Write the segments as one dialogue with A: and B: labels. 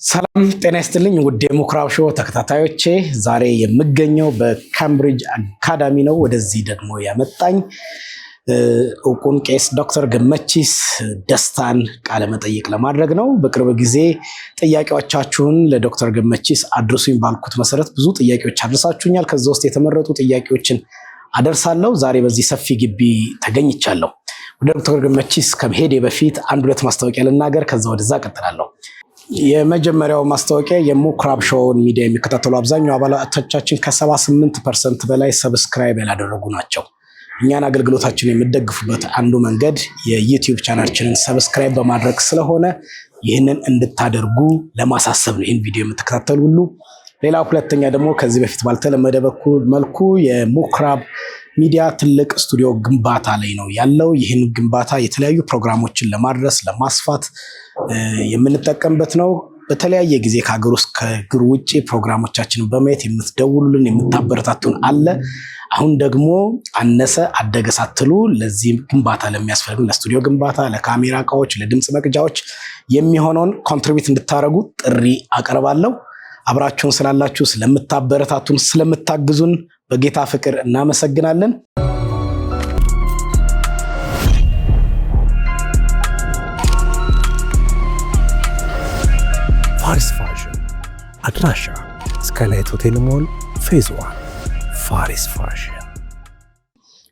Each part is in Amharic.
A: ሰላም ጤና ይስጥልኝ ውድ የሙክራብ ሾው ተከታታዮቼ፣ ዛሬ የምገኘው በካምብሪጅ አካዳሚ ነው። ወደዚህ ደግሞ ያመጣኝ እውቁን ቄስ ዶክተር ገመቺስ ደስታን ቃለ መጠይቅ ለማድረግ ነው። በቅርብ ጊዜ ጥያቄዎቻችሁን ለዶክተር ገመቺስ አድርሱኝ ባልኩት መሰረት ብዙ ጥያቄዎች አድርሳችሁኛል። ከዛ ውስጥ የተመረጡ ጥያቄዎችን አደርሳለሁ። ዛሬ በዚህ ሰፊ ግቢ ተገኝቻለሁ። ወደ ዶክተር ገመቺስ ከመሄዴ በፊት አንድ ሁለት ማስታወቂያ ልናገር፣ ከዛ ወደዛ እቀጥላለሁ። የመጀመሪያው ማስታወቂያ የሙክራብ ሾውን ሚዲያ የሚከታተሉ አብዛኛው አባላቶቻችን ከ78% በላይ ሰብስክራይብ ያላደረጉ ናቸው። እኛን አገልግሎታችንን የምትደግፉበት አንዱ መንገድ የዩቲዩብ ቻናላችንን ሰብስክራይብ በማድረግ ስለሆነ ይህንን እንድታደርጉ ለማሳሰብ ነው ይህን ቪዲዮ የምትከታተሉ ሁሉ። ሌላው ሁለተኛ ደግሞ ከዚህ በፊት ባልተለመደ መልኩ የሙክራብ ሚዲያ ትልቅ ስቱዲዮ ግንባታ ላይ ነው ያለው። ይህን ግንባታ የተለያዩ ፕሮግራሞችን ለማድረስ ለማስፋት የምንጠቀምበት ነው። በተለያየ ጊዜ ከሀገር ውስጥ ከሀገር ውጭ ፕሮግራሞቻችንን በማየት የምትደውሉልን የምታበረታቱን አለ። አሁን ደግሞ አነሰ አደገ ሳትሉ ለዚህ ግንባታ ለሚያስፈልግ ለስቱዲዮ ግንባታ፣ ለካሜራ እቃዎች፣ ለድምፅ መቅጃዎች የሚሆነውን ኮንትሪቢዩት እንድታደርጉ ጥሪ አቀርባለሁ። አብራችሁን ስላላችሁ ስለምታበረታቱን ስለምታግዙን በጌታ ፍቅር እናመሰግናለን።
B: ፋሪስ ፋሽን አድራሻ ስካይላይት ሆቴል ሞል ፌዝ 1 ፋሪስ ፋሽን።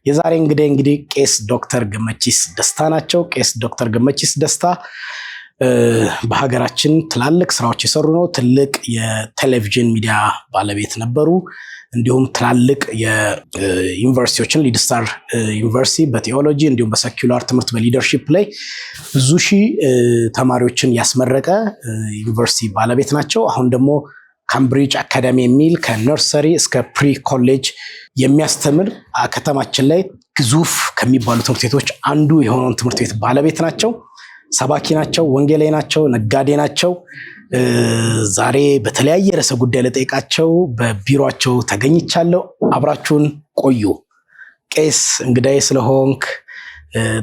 A: የዛሬ እንግዲህ ቄስ ዶክተር ገመቺስ ደስታ ናቸው። ቄስ ዶክተር ገመቺስ ደስታ በሀገራችን ትላልቅ ስራዎች የሰሩ ነው። ትልቅ የቴሌቪዥን ሚዲያ ባለቤት ነበሩ። እንዲሁም ትላልቅ የዩኒቨርሲቲዎችን ሊድስታር ዩኒቨርሲቲ በቴዎሎጂ እንዲሁም በሰኩላር ትምህርት በሊደርሺፕ ላይ ብዙ ሺህ ተማሪዎችን ያስመረቀ ዩኒቨርሲቲ ባለቤት ናቸው። አሁን ደግሞ ካምብሪጅ አካዳሚ የሚል ከነርሰሪ እስከ ፕሪ ኮሌጅ የሚያስተምር ከተማችን ላይ ግዙፍ ከሚባሉ ትምህርት ቤቶች አንዱ የሆነውን ትምህርት ቤት ባለቤት ናቸው። ሰባኪ ናቸው፣ ወንጌላዊ ናቸው፣ ነጋዴ ናቸው። ዛሬ በተለያየ ርዕሰ ጉዳይ ለጠይቃቸው በቢሮአቸው ተገኝቻለሁ። አብራችሁን ቆዩ። ቄስ እንግዳዬ ስለሆንክ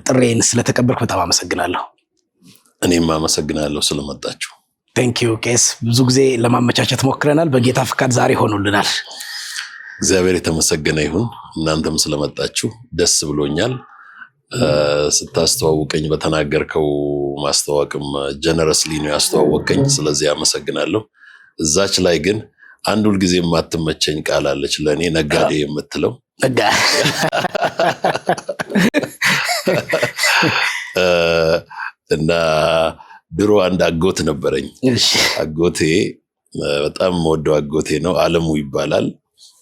A: ጥሬን ስለተቀበልክ በጣም አመሰግናለሁ።
C: እኔም አመሰግናለሁ ስለመጣችሁ።
A: ቴንኪዩ ቄስ። ብዙ ጊዜ ለማመቻቸት ሞክረናል፣ በጌታ ፍቃድ ዛሬ ሆኖልናል።
C: እግዚአብሔር የተመሰገነ ይሁን። እናንተም ስለመጣችሁ ደስ ብሎኛል። ስታስተዋውቀኝ በተናገርከው ማስተዋወቅም ጀነረስሊ ነው ያስተዋወቀኝ። ስለዚህ አመሰግናለሁ። እዛች ላይ ግን አንድ ሁልጊዜ የማትመቸኝ ቃል አለች ለእኔ፣ ነጋዴ የምትለው እና ድሮ አንድ አጎት ነበረኝ። አጎቴ በጣም ወደው አጎቴ ነው፣ አለሙ ይባላል።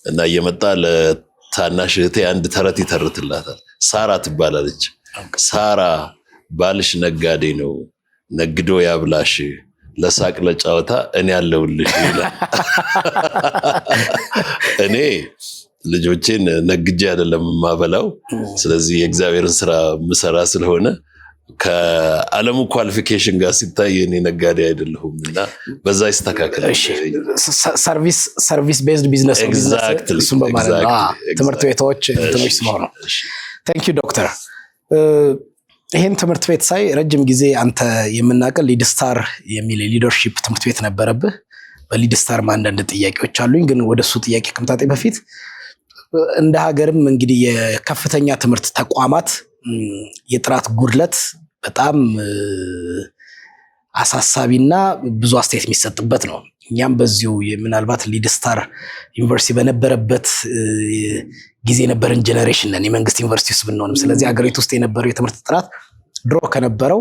C: እና እየመጣ ለታናሽ እህቴ አንድ ተረት ይተርትላታል። ሳራ ትባላለች። ሳራ ባልሽ ነጋዴ ነው፣ ነግዶ ያብላሽ፣ ለሳቅ ለጫወታ እኔ ያለሁልሽ ይላል። እኔ ልጆቼን ነግጄ አይደለም የማበላው። ስለዚህ የእግዚአብሔርን ስራ ምሰራ ስለሆነ ከዓለሙ ኳሊፊኬሽን ጋር ሲታይ እኔ ነጋዴ አይደለሁም እና በዛ ይስተካከላል።
A: ሰርቪስ ቤዝድ ቢዝነስ እሱም በማለት ትምህርት ቤቶች እንትኖች ስለሆኑ ቴንክ ዩ ዶክተር። ይህን ትምህርት ቤት ሳይ ረጅም ጊዜ አንተ የምናውቀው ሊድስታር የሚል የሊደርሺፕ ትምህርት ቤት ነበረብህ። በሊድስታር አንዳንድ ጥያቄዎች አሉኝ፣ ግን ወደሱ ጥያቄ ከመምጣቴ በፊት እንደ ሀገርም እንግዲህ የከፍተኛ ትምህርት ተቋማት የጥራት ጉድለት በጣም አሳሳቢና ብዙ አስተያየት የሚሰጥበት ነው። እኛም በዚሁ ምናልባት ሊድስታር ዩኒቨርሲቲ በነበረበት ጊዜ የነበረን ጀነሬሽን ነን፣ የመንግስት ዩኒቨርሲቲ ውስጥ ብንሆንም። ስለዚህ ሀገሪቱ ውስጥ የነበረው የትምህርት ጥራት ድሮ ከነበረው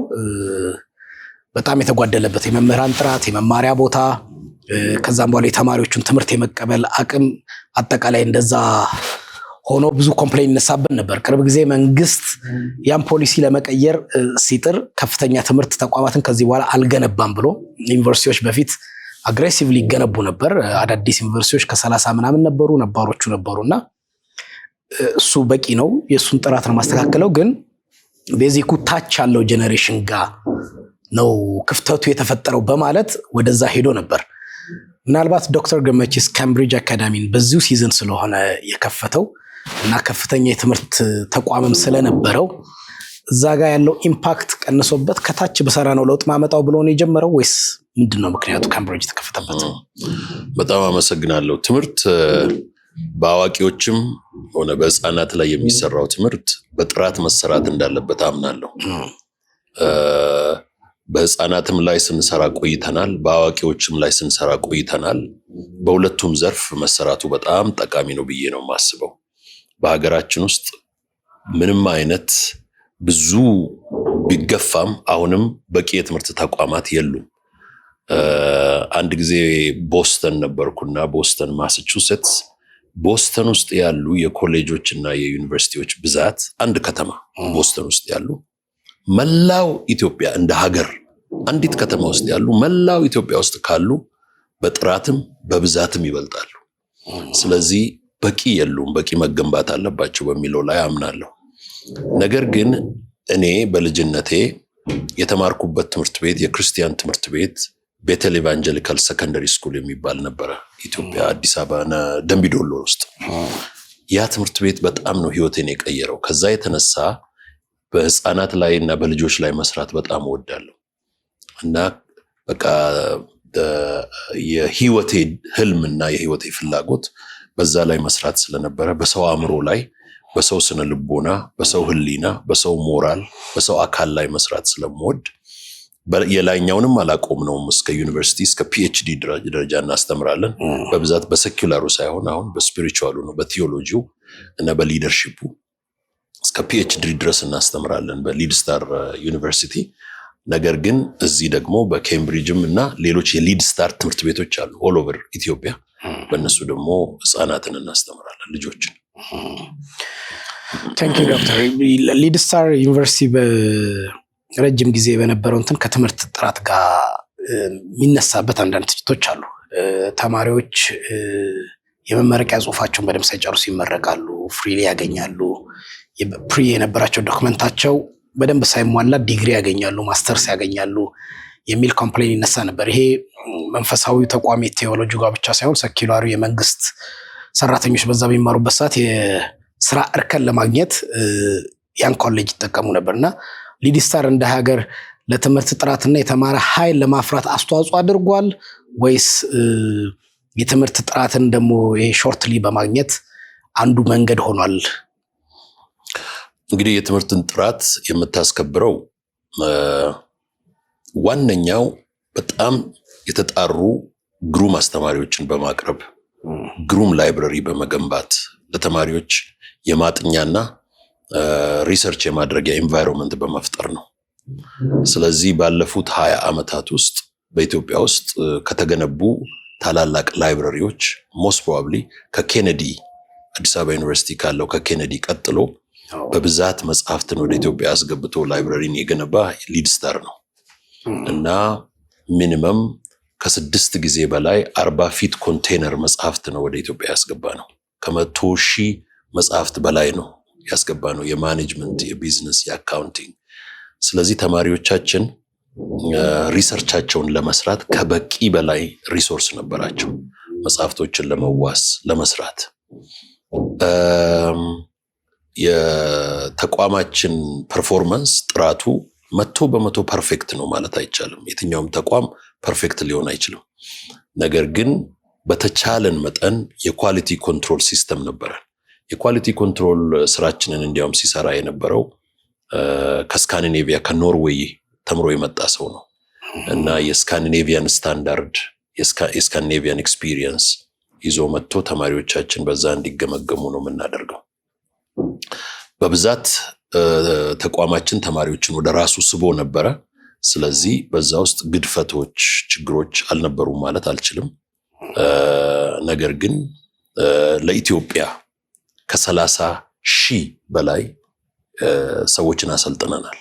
A: በጣም የተጓደለበት የመምህራን ጥራት፣ የመማሪያ ቦታ፣ ከዛም በኋላ የተማሪዎቹን ትምህርት የመቀበል አቅም አጠቃላይ እንደዛ ሆኖ ብዙ ኮምፕሌን ይነሳብን ነበር። ቅርብ ጊዜ መንግስት ያን ፖሊሲ ለመቀየር ሲጥር ከፍተኛ ትምህርት ተቋማትን ከዚህ በኋላ አልገነባም ብሎ ዩኒቨርሲቲዎች በፊት አግሬሲቭሊ ይገነቡ ነበር። አዳዲስ ዩኒቨርሲቲዎች ከ30 ምናምን ነበሩ፣ ነባሮቹ ነበሩና እሱ በቂ ነው፣ የእሱን ጥራት ነው ማስተካከለው። ግን ቤዚኩ ታች ያለው ጄኔሬሽን ጋር ነው ክፍተቱ የተፈጠረው በማለት ወደዛ ሄዶ ነበር። ምናልባት ዶክተር ገመቺስ ካምብሪጅ አካዳሚን በዚሁ ሲዝን ስለሆነ የከፈተው እና ከፍተኛ የትምህርት ተቋምም ስለነበረው እዛ ጋር ያለው ኢምፓክት ቀንሶበት ከታች በሰራ ነው ለውጥ ማመጣው ብሎ ነው የጀመረው ወይስ ምንድነው ምክንያቱ ካምብሪጅ ተከፈተበት?
C: በጣም አመሰግናለሁ። ትምህርት በአዋቂዎችም ሆነ በህፃናት ላይ የሚሰራው ትምህርት በጥራት መሰራት እንዳለበት አምናለሁ። በህፃናትም ላይ ስንሰራ ቆይተናል፣ በአዋቂዎችም ላይ ስንሰራ ቆይተናል። በሁለቱም ዘርፍ መሰራቱ በጣም ጠቃሚ ነው ብዬ ነው የማስበው። በሀገራችን ውስጥ ምንም አይነት ብዙ ቢገፋም አሁንም በቂ የትምህርት ተቋማት የሉም። አንድ ጊዜ ቦስተን ነበርኩና ቦስተን ማሳቹሴትስ፣ ቦስተን ውስጥ ያሉ የኮሌጆች እና የዩኒቨርሲቲዎች ብዛት አንድ ከተማ ቦስተን ውስጥ ያሉ መላው ኢትዮጵያ እንደ ሀገር አንዲት ከተማ ውስጥ ያሉ መላው ኢትዮጵያ ውስጥ ካሉ በጥራትም በብዛትም ይበልጣሉ። ስለዚህ በቂ የሉም፣ በቂ መገንባት አለባቸው በሚለው ላይ አምናለሁ። ነገር ግን እኔ በልጅነቴ የተማርኩበት ትምህርት ቤት የክርስቲያን ትምህርት ቤት ቤተል ኢቫንጀሊካል ሰከንደሪ ስኩል የሚባል ነበረ፣ ኢትዮጵያ አዲስ አበባ ደምቢዶሎ ውስጥ። ያ ትምህርት ቤት በጣም ነው ህይወቴን የቀየረው። ከዛ የተነሳ በህፃናት ላይ እና በልጆች ላይ መስራት በጣም እወዳለሁ እና በቃ የህይወቴ ህልምና የህይወቴ ፍላጎት በዛ ላይ መስራት ስለነበረ በሰው አእምሮ ላይ፣ በሰው ስነ ልቦና፣ በሰው ህሊና፣ በሰው ሞራል፣ በሰው አካል ላይ መስራት ስለምወድ የላይኛውንም አላቆምነውም። እስከ ዩኒቨርሲቲ እስከ ፒኤችዲ ደረጃ እናስተምራለን። በብዛት በሴኩላሩ ሳይሆን አሁን በስፒሪቹዋሉ ነው፣ በቲዮሎጂው እና በሊደርሺፑ እስከ ፒኤችዲ ድረስ እናስተምራለን በሊድ ስታር ዩኒቨርሲቲ። ነገር ግን እዚህ ደግሞ በኬምብሪጅም እና ሌሎች የሊድ ስታር ትምህርት ቤቶች አሉ ኦል ኦቨር ኢትዮጵያ። በእነሱ ደግሞ ህፃናትን እናስተምራለን፣ ልጆችን።
A: ታንክ ዩ ዶክተር። ሊድ ስታር ዩኒቨርሲቲ በረጅም ጊዜ በነበረው እንትን ከትምህርት ጥራት ጋር የሚነሳበት አንዳንድ ትችቶች አሉ። ተማሪዎች የመመረቂያ ጽሁፋቸውን በደንብ ሳይጨርሱ ይመረቃሉ፣ ፍሪሊ ያገኛሉ። ፕሪ የነበራቸው ዶክመንታቸው በደንብ ሳይሟላ ዲግሪ ያገኛሉ፣ ማስተርስ ያገኛሉ የሚል ኮምፕሌን ይነሳ ነበር። ይሄ መንፈሳዊ ተቋም የቴዎሎጂ ጋር ብቻ ሳይሆን ሰኪላሪ የመንግስት ሰራተኞች በዛ በሚማሩበት ሰዓት የስራ እርከን ለማግኘት ያን ኮሌጅ ይጠቀሙ ነበርና ሊድ ስታር እንደ ሀገር ለትምህርት ጥራትና የተማረ ኃይል ለማፍራት አስተዋጽኦ አድርጓል ወይስ የትምህርት ጥራትን ደግሞ ሾርትሊ በማግኘት አንዱ መንገድ ሆኗል?
C: እንግዲህ የትምህርትን ጥራት የምታስከብረው ዋነኛው በጣም የተጣሩ ግሩም አስተማሪዎችን በማቅረብ ግሩም ላይብረሪ በመገንባት ለተማሪዎች የማጥኛና ሪሰርች የማድረጊያ ኤንቫይሮንመንት በመፍጠር ነው። ስለዚህ ባለፉት 20 ዓመታት ውስጥ በኢትዮጵያ ውስጥ ከተገነቡ ታላላቅ ላይብረሪዎች ሞስት ፕሮባብሊ ከኬኔዲ አዲስ አበባ ዩኒቨርሲቲ ካለው ከኬኔዲ ቀጥሎ በብዛት መጽሐፍትን ወደ ኢትዮጵያ አስገብቶ ላይብረሪን የገነባ ሊድ ስታር ነው እና ሚኒመም ከ6 ጊዜ በላይ 40 ፊት ኮንቴነር መጽሐፍት ነው ወደ ኢትዮጵያ ያስገባ ነው። ከ100,000 መጽሐፍት በላይ ነው ያስገባ ነው፣ የማኔጅመንት፣ የቢዝነስ፣ የአካውንቲንግ። ስለዚህ ተማሪዎቻችን ሪሰርቻቸውን ለመስራት ከበቂ በላይ ሪሶርስ ነበራቸው መጽሐፍቶችን ለመዋስ ለመስራት። የተቋማችን ፐርፎርማንስ ጥራቱ 100% ፐርፌክት ነው ማለት አይቻልም። የትኛውም ተቋም ፐርፌክት ሊሆን አይችልም። ነገር ግን በተቻለን መጠን የኳሊቲ ኮንትሮል ሲስተም ነበረን። የኳሊቲ ኮንትሮል ስራችንን እንዲያውም ሲሰራ የነበረው ከስካንዲኔቪያ ከኖርዌይ ተምሮ የመጣ ሰው ነው እና የስካንዲኔቪያን ስታንዳርድ የስካንዲኔቪያን ኤክስፒሪየንስ ይዞ መጥቶ ተማሪዎቻችን በዛ እንዲገመገሙ ነው የምናደርገው። በብዛት ተቋማችን ተማሪዎችን ወደ ራሱ ስቦ ነበረ። ስለዚህ በዛ ውስጥ ግድፈቶች፣ ችግሮች አልነበሩም ማለት አልችልም። ነገር ግን ለኢትዮጵያ ከ30,000 በላይ ሰዎችን አሰልጥነናል።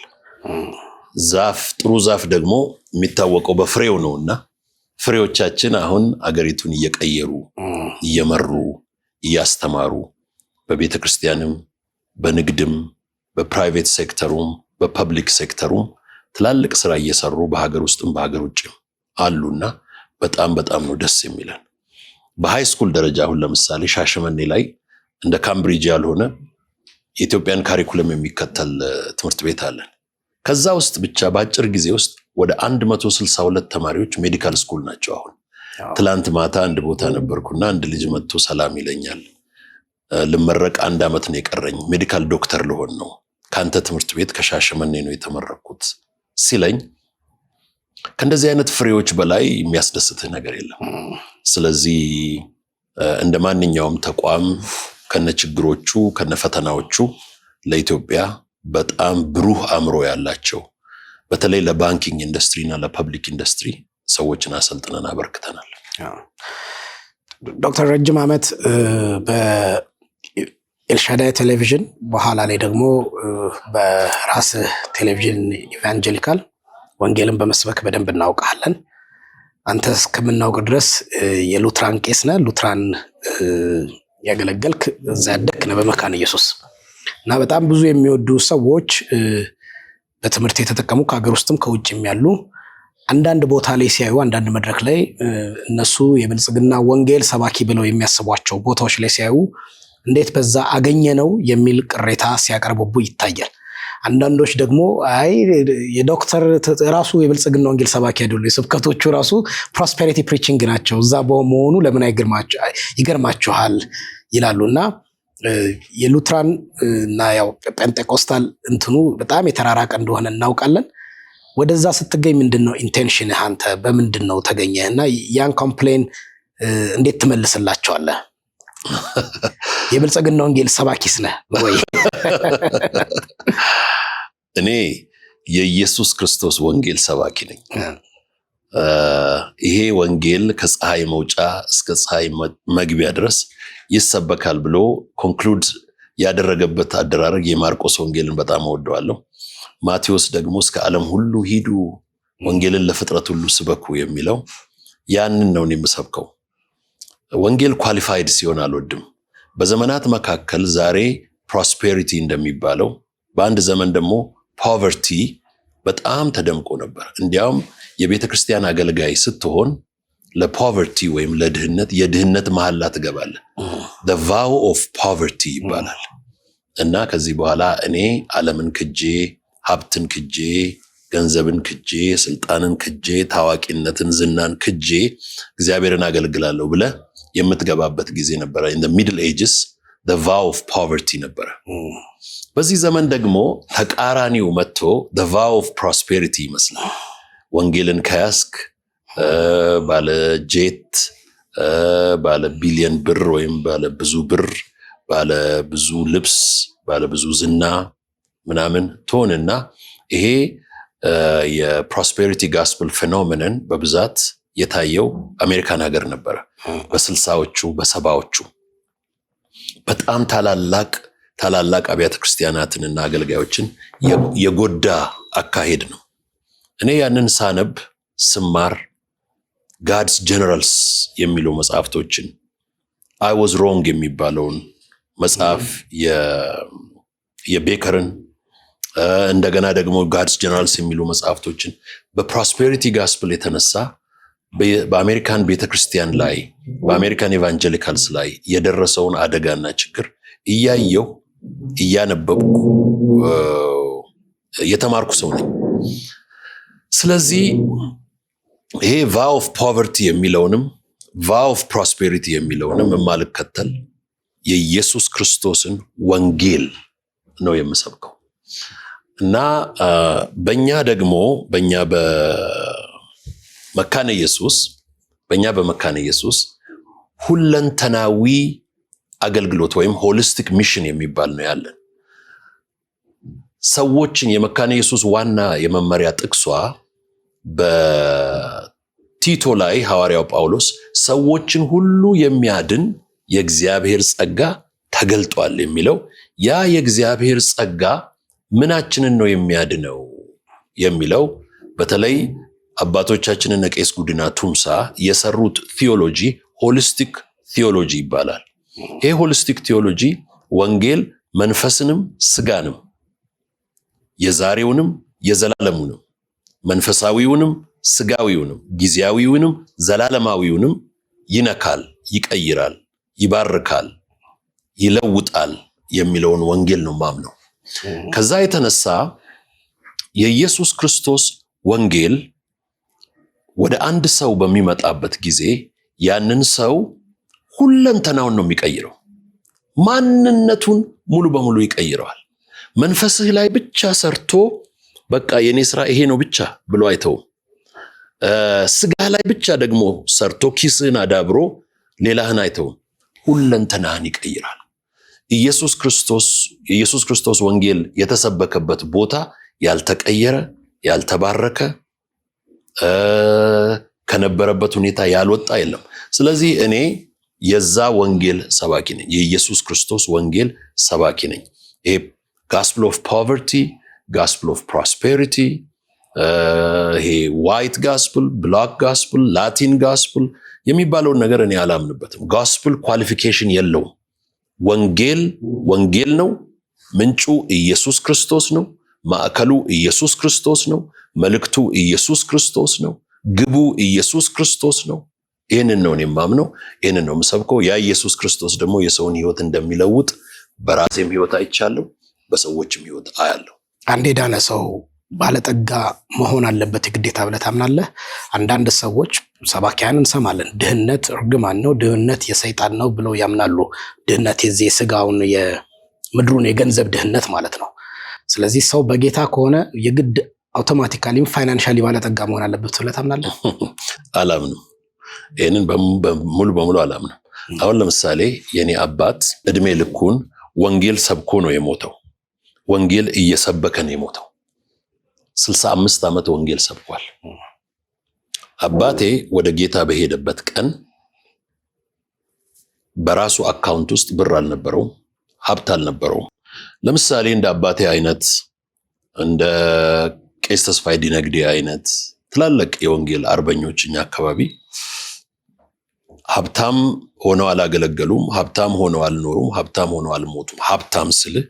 C: ጥሩ ዛፍ ደግሞ የሚታወቀው በፍሬው ነውና ፍሬዎቻችን አሁን አገሪቱን እየቀየሩ እየመሩ እያስተማሩ በቤተ ክርስቲያንም በንግድም በፕራይቬት ሴክተሩም በፐብሊክ ሴክተሩም ትላልቅ ስራ እየሰሩ በሀገር ውስጥም በሀገር ውጭም አሉና በጣም በጣም ነው ደስ የሚለን። በሃይ ስኩል ደረጃ አሁን ለምሳሌ ሻሸመኔ ላይ እንደ ካምብሪጅ ያልሆነ የኢትዮጵያን ካሪኩለም የሚከተል ትምህርት ቤት አለን። ከዛ ውስጥ ብቻ በአጭር ጊዜ ውስጥ ወደ 162 ተማሪዎች ሜዲካል ስኩል ናቸው አሁን። ትላንት ማታ አንድ ቦታ ነበርኩና አንድ ልጅ መጥቶ ሰላም ይለኛል። ልመረቅ 1 ዓመት ነው የቀረኝ፣ ሜዲካል ዶክተር ልሆን ነው፣ ካንተ ትምህርት ቤት ከሻሸመኔ ነው የተመረኩት ሲለኝ ከእንደዚህ አይነት ፍሬዎች በላይ የሚያስደስትህ ነገር የለም። ስለዚህ እንደ ማንኛውም ተቋም ከነችግሮቹ ከነፈተናዎቹ ለኢትዮጵያ በጣም ብሩህ አእምሮ ያላቸው በተለይ ለባንኪንግ ኢንዱስትሪ እና ለፐብሊክ ኢንዱስትሪ ሰዎችን አሰልጥነን አበርክተናል።
A: ዶክተር ረጅም ዓመት በኤልሻዳይ ቴሌቪዥን በኋላ ላይ ደግሞ በራስ ቴሌቪዥን ኢቫንጀሊካል ወንጌልን በመስበክ በደንብ እናውቃለን። አንተ እስከምናውቅ ድረስ የሉትራን ቄስ ነህ። ሉትራን ያገለገልክ እዛ ያደግክ ነህ በመካነ ኢየሱስ እና በጣም ብዙ የሚወዱ ሰዎች በትምህርት የተጠቀሙ ከሀገር ውስጥም ከውጭም ያሉ አንዳንድ ቦታ ላይ ሲያዩ አንዳንድ መድረክ ላይ እነሱ የብልጽግና ወንጌል ሰባኪ ብለው የሚያስቧቸው ቦታዎች ላይ ሲያዩ እንዴት በዛ አገኘ ነው የሚል ቅሬታ ሲያቀርቡቡ ይታያል። አንዳንዶች ደግሞ አይ የዶክተር ራሱ የብልጽግና ወንጌል ሰባኪ አይደሉ፣ የስብከቶቹ ራሱ ፕሮስፔሪቲ ፕሪቺንግ ናቸው፣ እዛ በመሆኑ ለምን ይገርማችኋል ይላሉና የሉትራን እና ያው ጴንጤቆስታል እንትኑ በጣም የተራራቀ እንደሆነ እናውቃለን። ወደዛ ስትገኝ ምንድነው ኢንቴንሽንህ? አንተ በምንድነው ተገኘህ? እና ያን ኮምፕሌን እንዴት ትመልስላቸዋለህ? የብልጽግና ወንጌል ሰባኪስ ነህ ወይ?
C: እኔ የኢየሱስ ክርስቶስ ወንጌል ሰባኪ ነኝ። ይሄ ወንጌል ከፀሐይ መውጫ እስከ ፀሐይ መግቢያ ድረስ ይሰበካል ብሎ ኮንክሉድ ያደረገበት አደራረግ የማርቆስ ወንጌልን በጣም እወደዋለሁ። ማቴዎስ ደግሞ እስከ ዓለም ሁሉ ሂዱ ወንጌልን ለፍጥረት ሁሉ ስበኩ የሚለው ያንን ነው የምሰብከው። ወንጌል ኳሊፋይድ ሲሆን አልወድም። በዘመናት መካከል ዛሬ ፕሮስፔሪቲ እንደሚባለው በአንድ ዘመን ደግሞ ፖቨርቲ በጣም ተደምቆ ነበር። እንዲያውም የቤተ ክርስቲያን አገልጋይ ስትሆን ለፖቨርቲ ወይም ለድህነት የድህነት መሐላ ትገባለህ። the vow of poverty ይባላል። እና ከዚህ በኋላ እኔ ዓለምን ክጄ ሀብትን ክጄ ገንዘብን ክጄ ስልጣንን ክጄ ታዋቂነትን ዝናን ክጄ እግዚአብሔርን አገልግላለሁ ብለህ የምትገባበት ጊዜ ነበረ። in the middle ages the vow of poverty ነበረ። በዚህ ዘመን ደግሞ ተቃራኒው መጥቶ the vow of prosperity ይመስላል። ወንጌልን ከያስክ ባለ ጄት ባለ ቢሊየን ብር ወይም ባለ ብዙ ብር ባለ ብዙ ልብስ ባለ ብዙ ዝና ምናምን ትሆንና ይሄ የፕሮስፔሪቲ ጋስፕል ፌኖሜነን በብዛት የታየው አሜሪካን ሀገር ነበረ። በ60ዎቹ በ70ዎቹ በጣም ታላላቅ አብያተ ክርስቲያናትንና አገልጋዮችን የጎዳ አካሄድ ነው። እኔ ያንን ሳነብ ስማር ጋድስ ጀነራልስ የሚሉ መጽሐፍቶችን አይ ዋዝ ሮንግ የሚባለውን መጽሐፍ የቤከርን እንደገና ደግሞ ጋድስ ጀነራልስ የሚሉ መጽሐፍቶችን በፕሮስፔሪቲ ጋስፕል የተነሳ በአሜሪካን ቤተክርስቲያን ላይ በአሜሪካን ኤቫንጀሊካልስ ላይ የደረሰውን አደጋና ችግር እያየሁ እያነበብኩ የተማርኩ ሰው ነኝ። ስለዚህ ይሄ vow of poverty የሚለውንም vow of prosperity የሚለውንም የማልከተል የኢየሱስ ክርስቶስን ወንጌል ነው የምሰብከው። እና በእኛ በመካነ ኢየሱስ ሁለንተናዊ አገልግሎት ወይም ሆሊስቲክ ሚሽን የሚባል ነው ያለን። ሰዎችን የመካነ ኢየሱስ ዋና የመመሪያ ጥቅሷ በቲቶ ላይ ሐዋርያው ጳውሎስ ሰዎችን ሁሉ የሚያድን የእግዚአብሔር ጸጋ ተገልጧል የሚለው ያ የእግዚአብሔር ጸጋ ምናችንን ነው የሚያድነው የሚለው በተለይ አባቶቻችንን ቄስ ጉዲና ቱምሳ የሰሩት ቲዮሎጂ ሆሊስቲክ ቲዮሎጂ ይባላል። ይሄ ሆሊስቲክ ቲዮሎጂ ወንጌል መንፈስንም ስጋንም የዛሬውንም የዘላለሙንም መንፈሳዊውንም ስጋዊውንም ጊዜያዊውንም ዘላለማዊውንም ይነካል፣ ይቀይራል፣ ይባርካል፣ ይለውጣል የሚለውን ወንጌል ነው ማምነው። ከዛ የተነሳ የኢየሱስ ክርስቶስ ወንጌል ወደ አንድ ሰው በሚመጣበት ጊዜ ያንን ሰው ሁለንተናውን ነው የሚቀይረው። ማንነቱን ሙሉ በሙሉ ይቀይረዋል። መንፈስህ ላይ ብቻ ሰርቶ በቃ የኔ ስራ ይሄ ነው ብቻ ብሎ አይተውም። ስጋ ላይ ብቻ ደግሞ ሰርቶ ኪስህን አዳብሮ ሌላህን አይተውም። ሁለንተናህን ይቀይራል። የኢየሱስ ክርስቶስ ወንጌል የተሰበከበት ቦታ ያልተቀየረ ያልተባረከ ከነበረበት ሁኔታ ያልወጣ የለም። ስለዚህ እኔ የዛ ወንጌል ሰባኪ ነኝ። የኢየሱስ ክርስቶስ ወንጌል ሰባኪ ነኝ። ይሄ ጋስፕል ኦፍ ፖቨርቲ፣ ጋስፕል ኦፍ ፕሮስፔሪቲ፣ ይሄ ዋይት ጋስፕል፣ ብላክ ጋስፕል፣ ላቲን ጋስፕል የሚባለውን ነገር እኔ አላምንበትም። ጋስፕል ኳሊፊኬሽን የለውም። ወንጌል ነው። ምንጩ ኢየሱስ ክርስቶስ ነው። ማዕከሉ ኢየሱስ ክርስቶስ ነው። መልእክቱ ኢየሱስ ክርስቶስ ነው። ግቡ ኢየሱስ ክርስቶስ ነው። ይህንን ነው እኔ የማምነው፣ ይህንን ነው የምሰብከው። ያ ኢየሱስ ክርስቶስ ደግሞ የሰውን ህይወት እንደሚለውጥ በራሴም ህይወት አይቻለሁ፣ በሰዎችም ህይወት አያለሁ።
A: አንድ የዳነ ሰው ባለጠጋ መሆን አለበት የግዴታ ብለህ ታምናለህ? አንዳንድ ሰዎች ሰባኪያን እንሰማለን፣ ድህነት እርግማን ነው፣ ድህነት የሰይጣን ነው ብለው ያምናሉ። ድህነት የዚህ የስጋውን የምድሩን የገንዘብ ድህነት ማለት ነው። ስለዚህ ሰው በጌታ ከሆነ የግድ አውቶማቲካሊም ፋይናንሻሊ ባለጠጋ መሆን አለበት ብለህ ታምናለህ?
C: አላምንም። ይህንን ሙሉ በሙሉ አላምንም። አሁን ለምሳሌ የኔ አባት እድሜ ልኩን ወንጌል ሰብኮ ነው የሞተው። ወንጌል እየሰበከ ነው የሞተው። 65 ዓመት ወንጌል ሰብኳል። አባቴ ወደ ጌታ በሄደበት ቀን በራሱ አካውንት ውስጥ ብር አልነበረውም፣ ሀብት አልነበረውም። ለምሳሌ እንደ አባቴ አይነት እንደ ቄስ ተስፋዬ ዲነግዴ አይነት ትላልቅ የወንጌል አርበኞች እኛ አካባቢ ሀብታም ሆነው አላገለገሉም፣ ሀብታም ሆነው አልኖሩም፣ ሀብታም ሆነው አልሞቱም። ሀብታም ስልህ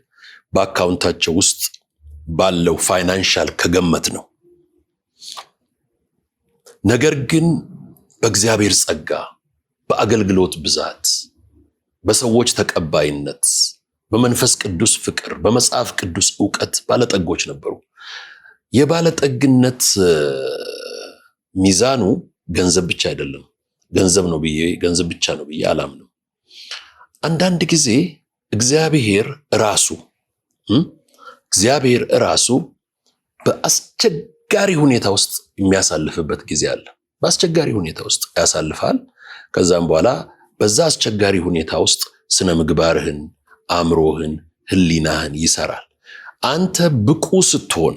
C: በአካውንታቸው ውስጥ ባለው ፋይናንሻል ከገመት ነው። ነገር ግን በእግዚአብሔር ጸጋ፣ በአገልግሎት ብዛት፣ በሰዎች ተቀባይነት፣ በመንፈስ ቅዱስ ፍቅር፣ በመጽሐፍ ቅዱስ ዕውቀት ባለጠጎች ነበሩ። የባለጠግነት ሚዛኑ ገንዘብ ብቻ አይደለም። ገንዘብ ብቻ ነው ብዬ አላምንም። አንዳንድ ጊዜ እግዚአብሔር ራሱ በአስቸጋሪ ሁኔታ ውስጥ የሚያሳልፍበት ጊዜ አለ። በአስቸጋሪ ሁኔታ ውስጥ ያሳልፋል። ከዛም በኋላ በዛ አስቸጋሪ ሁኔታ ውስጥ ስነ ምግባርህን፣ አእምሮህን፣ ህሊናህን ይሰራል። አንተ ብቁ ስትሆን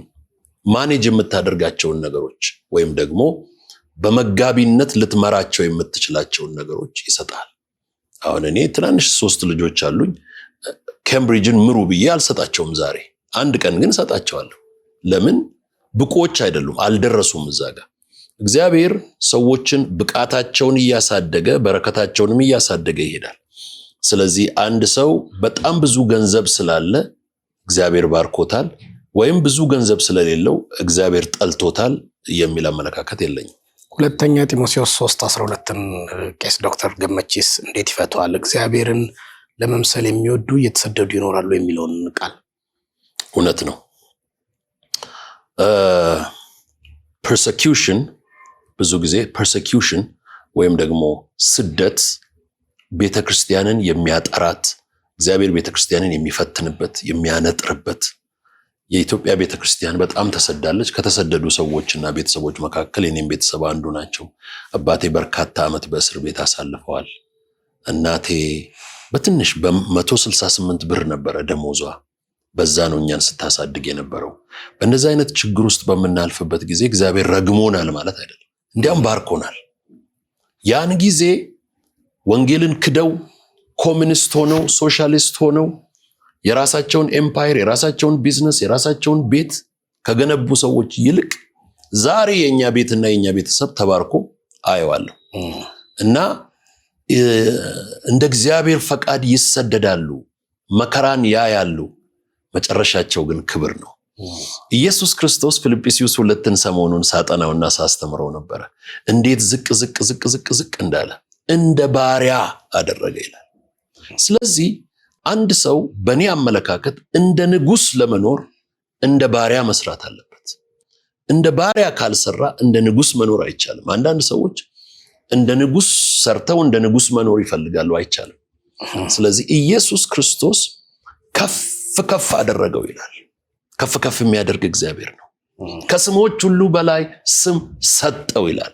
C: ማኔጅ የምታደርጋቸውን ነገሮች ወይም ደግሞ በመጋቢነት ልትመራቸው የምትችላቸውን ነገሮች ይሰጣል። አሁን እኔ ትናንሽ 3 ልጆች አሉኝ። ኬምብሪጅን ምሩ ብዬ አልሰጣቸውም ዛሬ። አንድ ቀን ግን ሰጣቸዋለሁ። ለምን? ብቁዎች አይደሉም፣ አልደረሱም እዛ ጋር። እግዚአብሔር ሰዎችን ብቃታቸውን እያሳደገ በረከታቸውንም እያሳደገ ይሄዳል። ስለዚህ አንድ ሰው በጣም ብዙ ገንዘብ ስላለ እግዚአብሔር ባርኮታል፣ ወይም ብዙ ገንዘብ ስለሌለው እግዚአብሔር ጠልቶታል የሚል አመለካከት የለኝም።
A: ሁለተኛ ጢሞቴዎስ 3:12ን ቄስ ዶክተር ገመቺስ እንዴት ይፈተዋል? እግዚአብሔርን ለመምሰል የሚወዱ እየተሰደዱ ይኖራሉ የሚለውን ቃል።
C: እውነት ነው። ፐርሰኪዩሽን፣ ብዙ ጊዜ ፐርሰኪዩሽን ወይም ደግሞ ስደት ቤተክርስቲያንን የሚያጠራት፣ እግዚአብሔር ቤተክርስቲያንን የሚፈትንበት የሚያነጥርበት። የኢትዮጵያ ቤተክርስቲያን በጣም ተሰዳለች። ከተሰደዱ ሰዎችና ቤተሰቦች መካከል የኔም ቤተሰብ አንዱ ናቸው። አባቴ በርካታ ዓመት በእስር ቤት አሳልፈዋል። እናቴ በትንሽ በ168 ብር ነበረ ደሞዟ። በዛ ነው እኛን ስታሳድግ የነበረው። በእንደዚህ አይነት ችግር ውስጥ በምናልፍበት ጊዜ እግዚአብሔር ረግሞናል ማለት አይደለም፣ እንዲያም ባርኮናል። ያን ጊዜ ወንጌልን ክደው ኮሚኒስት ሆነው ሶሻሊስት ሆነው የራሳቸውን ኤምፓየር፣ የራሳቸውን ቢዝነስ፣ የራሳቸውን ቤት ከገነቡ ሰዎች ይልቅ ዛሬ የኛ ቤትና የኛ ቤተሰብ ተባርኮ አየዋለሁ። እና እንደ እግዚአብሔር ፈቃድ ይሰደዳሉ፣ መከራን ያያሉ፣ መጨረሻቸው ግን ክብር ነው። ኢየሱስ ክርስቶስ ፊልጵስዩስ 2ን ሰሞኑን ሳጠናውና ሳስተምረው ነበረ። እንዴት ዝቅ እንዳለ እንደ ባሪያ አደረገ ይላል። ስለዚህ አንድ ሰው በእኔ አመለካከት እንደ ንጉሥ ለመኖር እንደ ባሪያ መስራት አለበት። እንደ ባሪያ ካልሰራ እንደ ንጉስ መኖር አይቻልም። አንዳንድ ሰዎች እንደ ንጉስ ሰርተው እንደ ንጉስ መኖር ይፈልጋሉ፣ አይቻልም። ስለዚህ ኢየሱስ ክርስቶስ ከፍ ከፍ አደረገው ይላል። ከፍ ከፍ የሚያደርግ እግዚአብሔር ነው። ከስሞች ሁሉ በላይ ስም ሰጠው ይላል።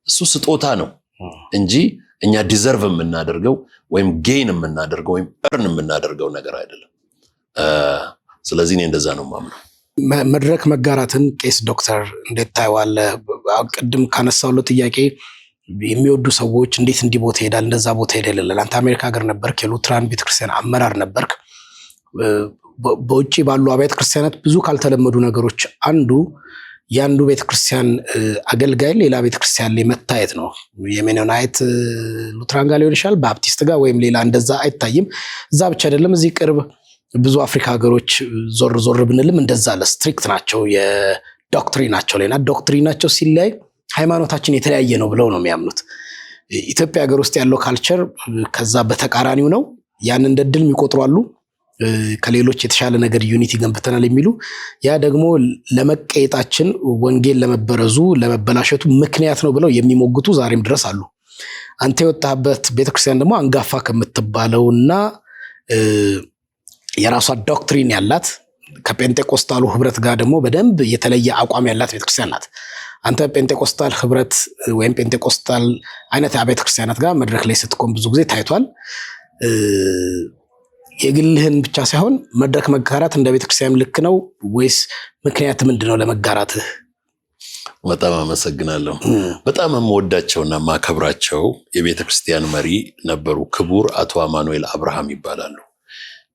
C: እሱ ስጦታ ነው እንጂ እኛ ዲዘርቭ የምናደርገው ወይም ጌን የምናደርገው ወይም እርን የምናደርገው ነገር አይደለም። ስለዚህ እኔ እንደዛ ነው ማምነው።
A: መድረክ መጋራትን ቄስ ዶክተር እንዴት ታየዋለህ? ቅድም ካነሳውለው ጥያቄ የሚወዱ ሰዎች እንዴት እንዲህ ቦታ ይሄዳል እንደዛ ቦታ ይሄዳል። አንተ አሜሪካ ሀገር ነበርክ፣ የሉትራን ቤተክርስቲያን አመራር ነበርክ። በውጭ ባሉ አብያተ ክርስቲያናት ብዙ ካልተለመዱ ነገሮች አንዱ የአንዱ ቤተክርስቲያን አገልጋይ ሌላ ቤተክርስቲያን ላይ መታየት ነው። የሜኖናይት ሉትራን ጋር ሊሆን ይችላል፣ ባፕቲስት ጋር ወይም ሌላ እንደዛ አይታይም። እዛ ብቻ አይደለም፣ እዚህ ቅርብ ብዙ አፍሪካ ሀገሮች ዞር ዞር ብንልም እንደዛ ለስትሪክት ናቸው የዶክትሪናቸው ላይና ዶክትሪናቸው ሲለያይ ሃይማኖታችን የተለያየ ነው ብለው ነው የሚያምኑት። ኢትዮጵያ ሀገር ውስጥ ያለው ካልቸር ከዛ በተቃራኒው ነው። ያን እንደ ድል የሚቆጥሩ አሉ፣ ከሌሎች የተሻለ ነገር ዩኒቲ ገንብተናል የሚሉ። ያ ደግሞ ለመቀየጣችን ወንጌል ለመበረዙ ለመበላሸቱ ምክንያት ነው ብለው የሚሞግቱ ዛሬም ድረስ አሉ። አንተ የወጣበት ቤተክርስቲያን ደግሞ አንጋፋ ከምትባለውና የራሷ ዶክትሪን ያላት ከጴንጤቆስታሉ ህብረት ጋር ደግሞ በደንብ የተለየ አቋም ያላት ቤተክርስቲያን ናት። አንተ ጴንጤቆስታል ህብረት ወይም ጴንጤቆስታል አይነት አብያተ ክርስቲያናት ጋር መድረክ ላይ ስትቆም ብዙ ጊዜ ታይቷል። የግልህን ብቻ ሳይሆን መድረክ መጋራት እንደ ቤተክርስቲያን ልክ ነው ወይስ ምክንያት ምንድነው ለመጋራትህ?
C: በጣም አመሰግናለሁ። በጣም የምወዳቸውና ማከብራቸው የቤተክርስቲያን መሪ ነበሩ። ክቡር አቶ አማኑኤል አብርሃም ይባላሉ።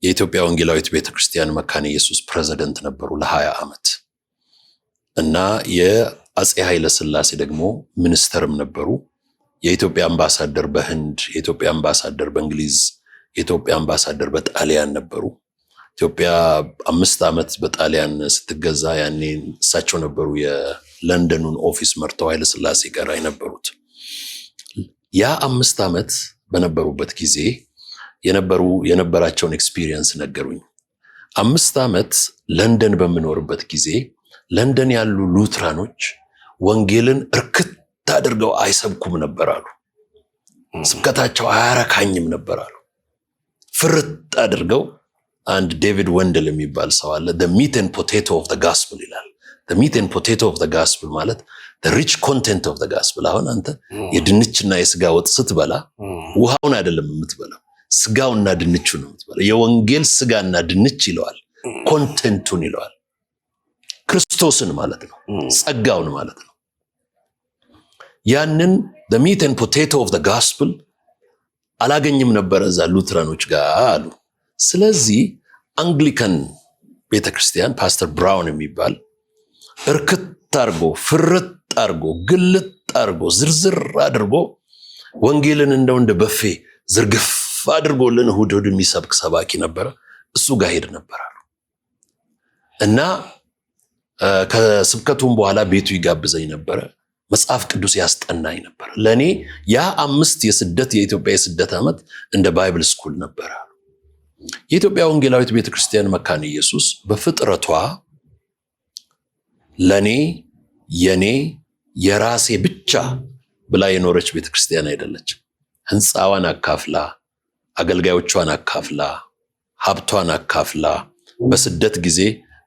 C: የኢትዮጵያ ወንጌላዊት ቤተክርስቲያን መካነ ኢየሱስ ፕሬዝዳንት ነበሩ ለ20 ዓመት እና የአፄ ኃይለ ሥላሴ ደግሞ ሚኒስተርም ነበሩ። የኢትዮጵያ አምባሳደር በህንድ፣ የኢትዮጵያ አምባሳደር በእንግሊዝ፣ የኢትዮጵያ አምባሳደር በጣሊያን ነበሩ። ኢትዮጵያ 5 ዓመት በጣሊያን ስትገዛ ያኔ እሳቸው ነበሩ የለንደኑን ኦፊስ መርተው ኃይለ ሥላሴ ጋር የነበሩት። ያ 5 ዓመት በነበሩበት ጊዜ የነበራቸውን ኤክስፒሪየንስ ነገሩኝ። 5 ዓመት ለንደን በምኖርበት ጊዜ ለንደን ያሉ ሉትራኖች ወንጌልን እርክት አድርገው አይሰብኩም ነበር አሉ። ስብከታቸው አያረካኝም ነበር አሉ። ፍርጥ አድርገው አንድ ዴቪድ ወንደል የሚባል ሰው አለ። the meat and potato of the gospel ይላል። the meat and potato of the gospel ማለት the rich content of the gospel። አሁን አንተ የድንችና የስጋ ወጥ ስትበላ ውሃውን አይደለም የምትበላው፣ ስጋውና ድንቹ ነው የምትበላው። የወንጌል ስጋና ድንች ይለዋል፣ ኮንቴንቱን ይለዋል። ክርስቶስን ማለት ነው፣ ጸጋውን ማለት ነው። ያንን the meat and potato of the gospel አላገኝም ነበር እዛ ሉትራኖች ጋር አሉ። ስለዚህ አንግሊካን ቤተክርስቲያን ፓስተር ብራውን የሚባል እርክት አድርጎ ፍርጥ አድርጎ ግልጥ አድርጎ ዝርዝር አድርጎ ወንጌልን እንደው እንደ በፌ ዝርግፍ አድርጎልን እሑድ እሑድ የሚሰብክ ሰባኪ ነበረ። እሱ ጋር ሄድ ነበር አሉ እና ከስብከቱም በኋላ ቤቱ ይጋብዘኝ ነበረ። መጽሐፍ ቅዱስ ያስጠናኝ ነበር። ለኔ ያ 5 የኢትዮጵያ የስደት ዓመት እንደ ባይብል ስኩል ነበር። የኢትዮጵያ ወንጌላዊት ቤተክርስቲያን መካነ ኢየሱስ በፍጥረቷ ለኔ የኔ የራሴ ብቻ ብላ የኖረች ቤተክርስቲያን አይደለችም። ህንፃዋን አካፍላ፣ አገልጋዮቿን አካፍላ፣ ሀብቷን አካፍላ በስደት ጊዜ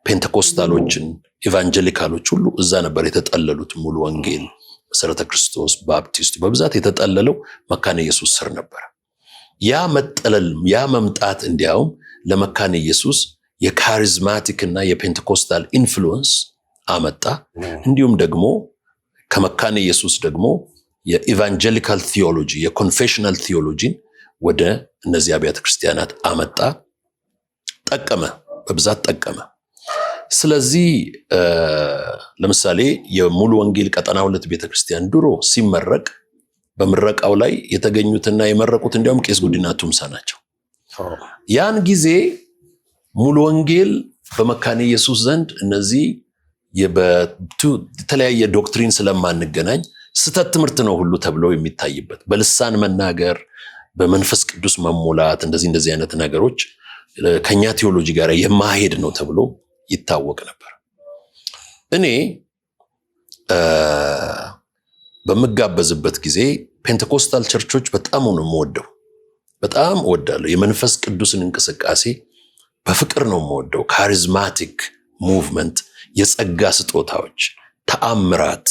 C: ፔንቴኮስታሎችን ኢቫንጀሊካሎች ሁሉ እዛ ነበር የተጠለሉት። ሙሉ ወንጌል፣ መሰረተ ክርስቶስ፣ ባፕቲስቱ በብዛት የተጠለለው መካነ ኢየሱስ ስር ነበር። ያ መጠለል ያ መምጣት እንዲያውም ለመካነ ኢየሱስ የካሪዝማቲክ እና የፔንቴኮስታል ኢንፍሉዌንስ አመጣ። እንዲሁም ደግሞ ከመካነ ኢየሱስ ደግሞ የኢቫንጀሊካል ቲዮሎጂ የኮንፌሽናል ቲዮሎጂን ወደ እነዚህ አብያተ ክርስቲያናት አመጣ። ጠቀመ፣ በብዛት ጠቀመ። ስለዚህ ለምሳሌ የሙሉ ወንጌል ቀጠና 2 ቤተክርስቲያን ድሮ ሲመረቅ በምረቃው ላይ የተገኙትና የመረቁት እንዲያውም ቄስ ጉዲና ቱምሳ ናቸው። ያን ጊዜ ሙሉ ወንጌል በመካነ ኢየሱስ ዘንድ እነዚህ የተለያየ ዶክትሪን ስለማንገናኝ ስተት ትምህርት ነው ሁሉ ተብሎ የሚታይበት በልሳን መናገር፣ በመንፈስ ቅዱስ መሞላት እንደዚህ አይነት ነገሮች ከኛ ቴዎሎጂ ጋር የማሄድ ነው ተብሎ ይታወቅ ነበር። እኔ በመጋበዝበት ጊዜ ፔንቴኮስታል ቸርቾች በጣም ነው የምወደው፣ በጣም እወዳለሁ። የመንፈስ ቅዱስን እንቅስቃሴ በፍቅር ነው የምወደው። ካሪዝማቲክ ሙቭመንት፣ የጸጋ ስጦታዎች፣ ተአምራት፣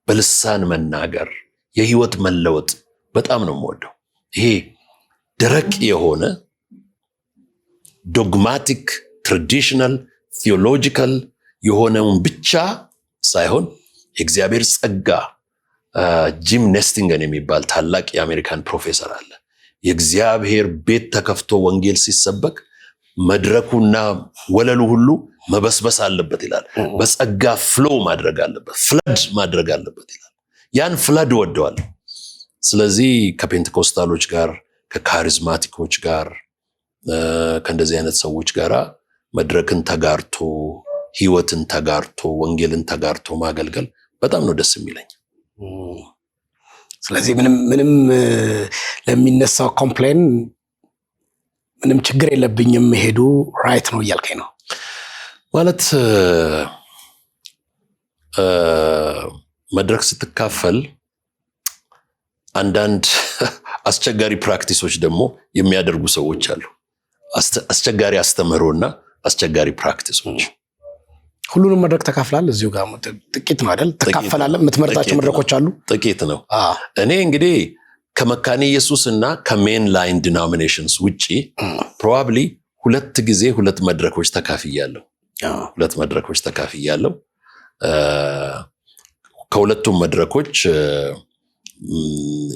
C: በልሳን መናገር፣ የህይወት መለወጥ በጣም ነው የምወደው። ይሄ ደረቅ የሆነ ዶግማቲክ ትራዲሽናል ቴዎሎጂካል የሆነውን ብቻ ሳይሆን የእግዚአብሔር ጸጋ ጂም ኔስቲንገን የሚባል ታላቅ የአሜሪካን ፕሮፌሰር አለ። የእግዚአብሔር ቤት ተከፍቶ ወንጌል ሲሰበክ መድረኩና ወለሉ ሁሉ መበስበስ አለበት ይላል። በጸጋ ፍሎ ማድረግ አለበት፣ ፍለድ ማድረግ አለበት ይላል። ያን ፍለድ ወደዋለሁ። ስለዚህ ከፔንቴኮስታሎች ጋር፣ ከካሪዝማቲኮች ጋር፣ ከእንደዚህ አይነት ሰዎች ጋር መድረክን ተጋርቶ ህይወትን ተጋርቶ ወንጌልን ተጋርቶ ማገልገል በጣም ነው ደስ የሚለኝ።
A: ስለዚህ ምንም ለሚነሳው ኮምፕሌን ምንም ችግር የለብኝም መሄዱ ራይት ነው እያልከኝ ነው
C: ማለት። መድረክ ስትካፈል አንዳንድ አስቸጋሪ ፕራክቲሶች ደግሞ የሚያደርጉ ሰዎች አሉ። አስቸጋሪ አስተምህሮና አስቸጋሪ ፕራክቲሶች።
A: ሁሉንም መድረክ ተካፍላል? እዚሁ ጋር ጥቂት ነው አይደል? ተካፈላለህ? የምትመርጣቸው መድረኮች አሉ?
C: ጥቂት ነው። እኔ እንግዲህ ከመካነ ኢየሱስ እና ከሜን ላይን ዲኖሚኔሽንስ ውጪ ፕሮባብሊ 2 ጊዜ 2 መድረኮች ተካፍያለሁ። 2 መድረኮች ተካፍያለሁ። ከሁለቱም መድረኮች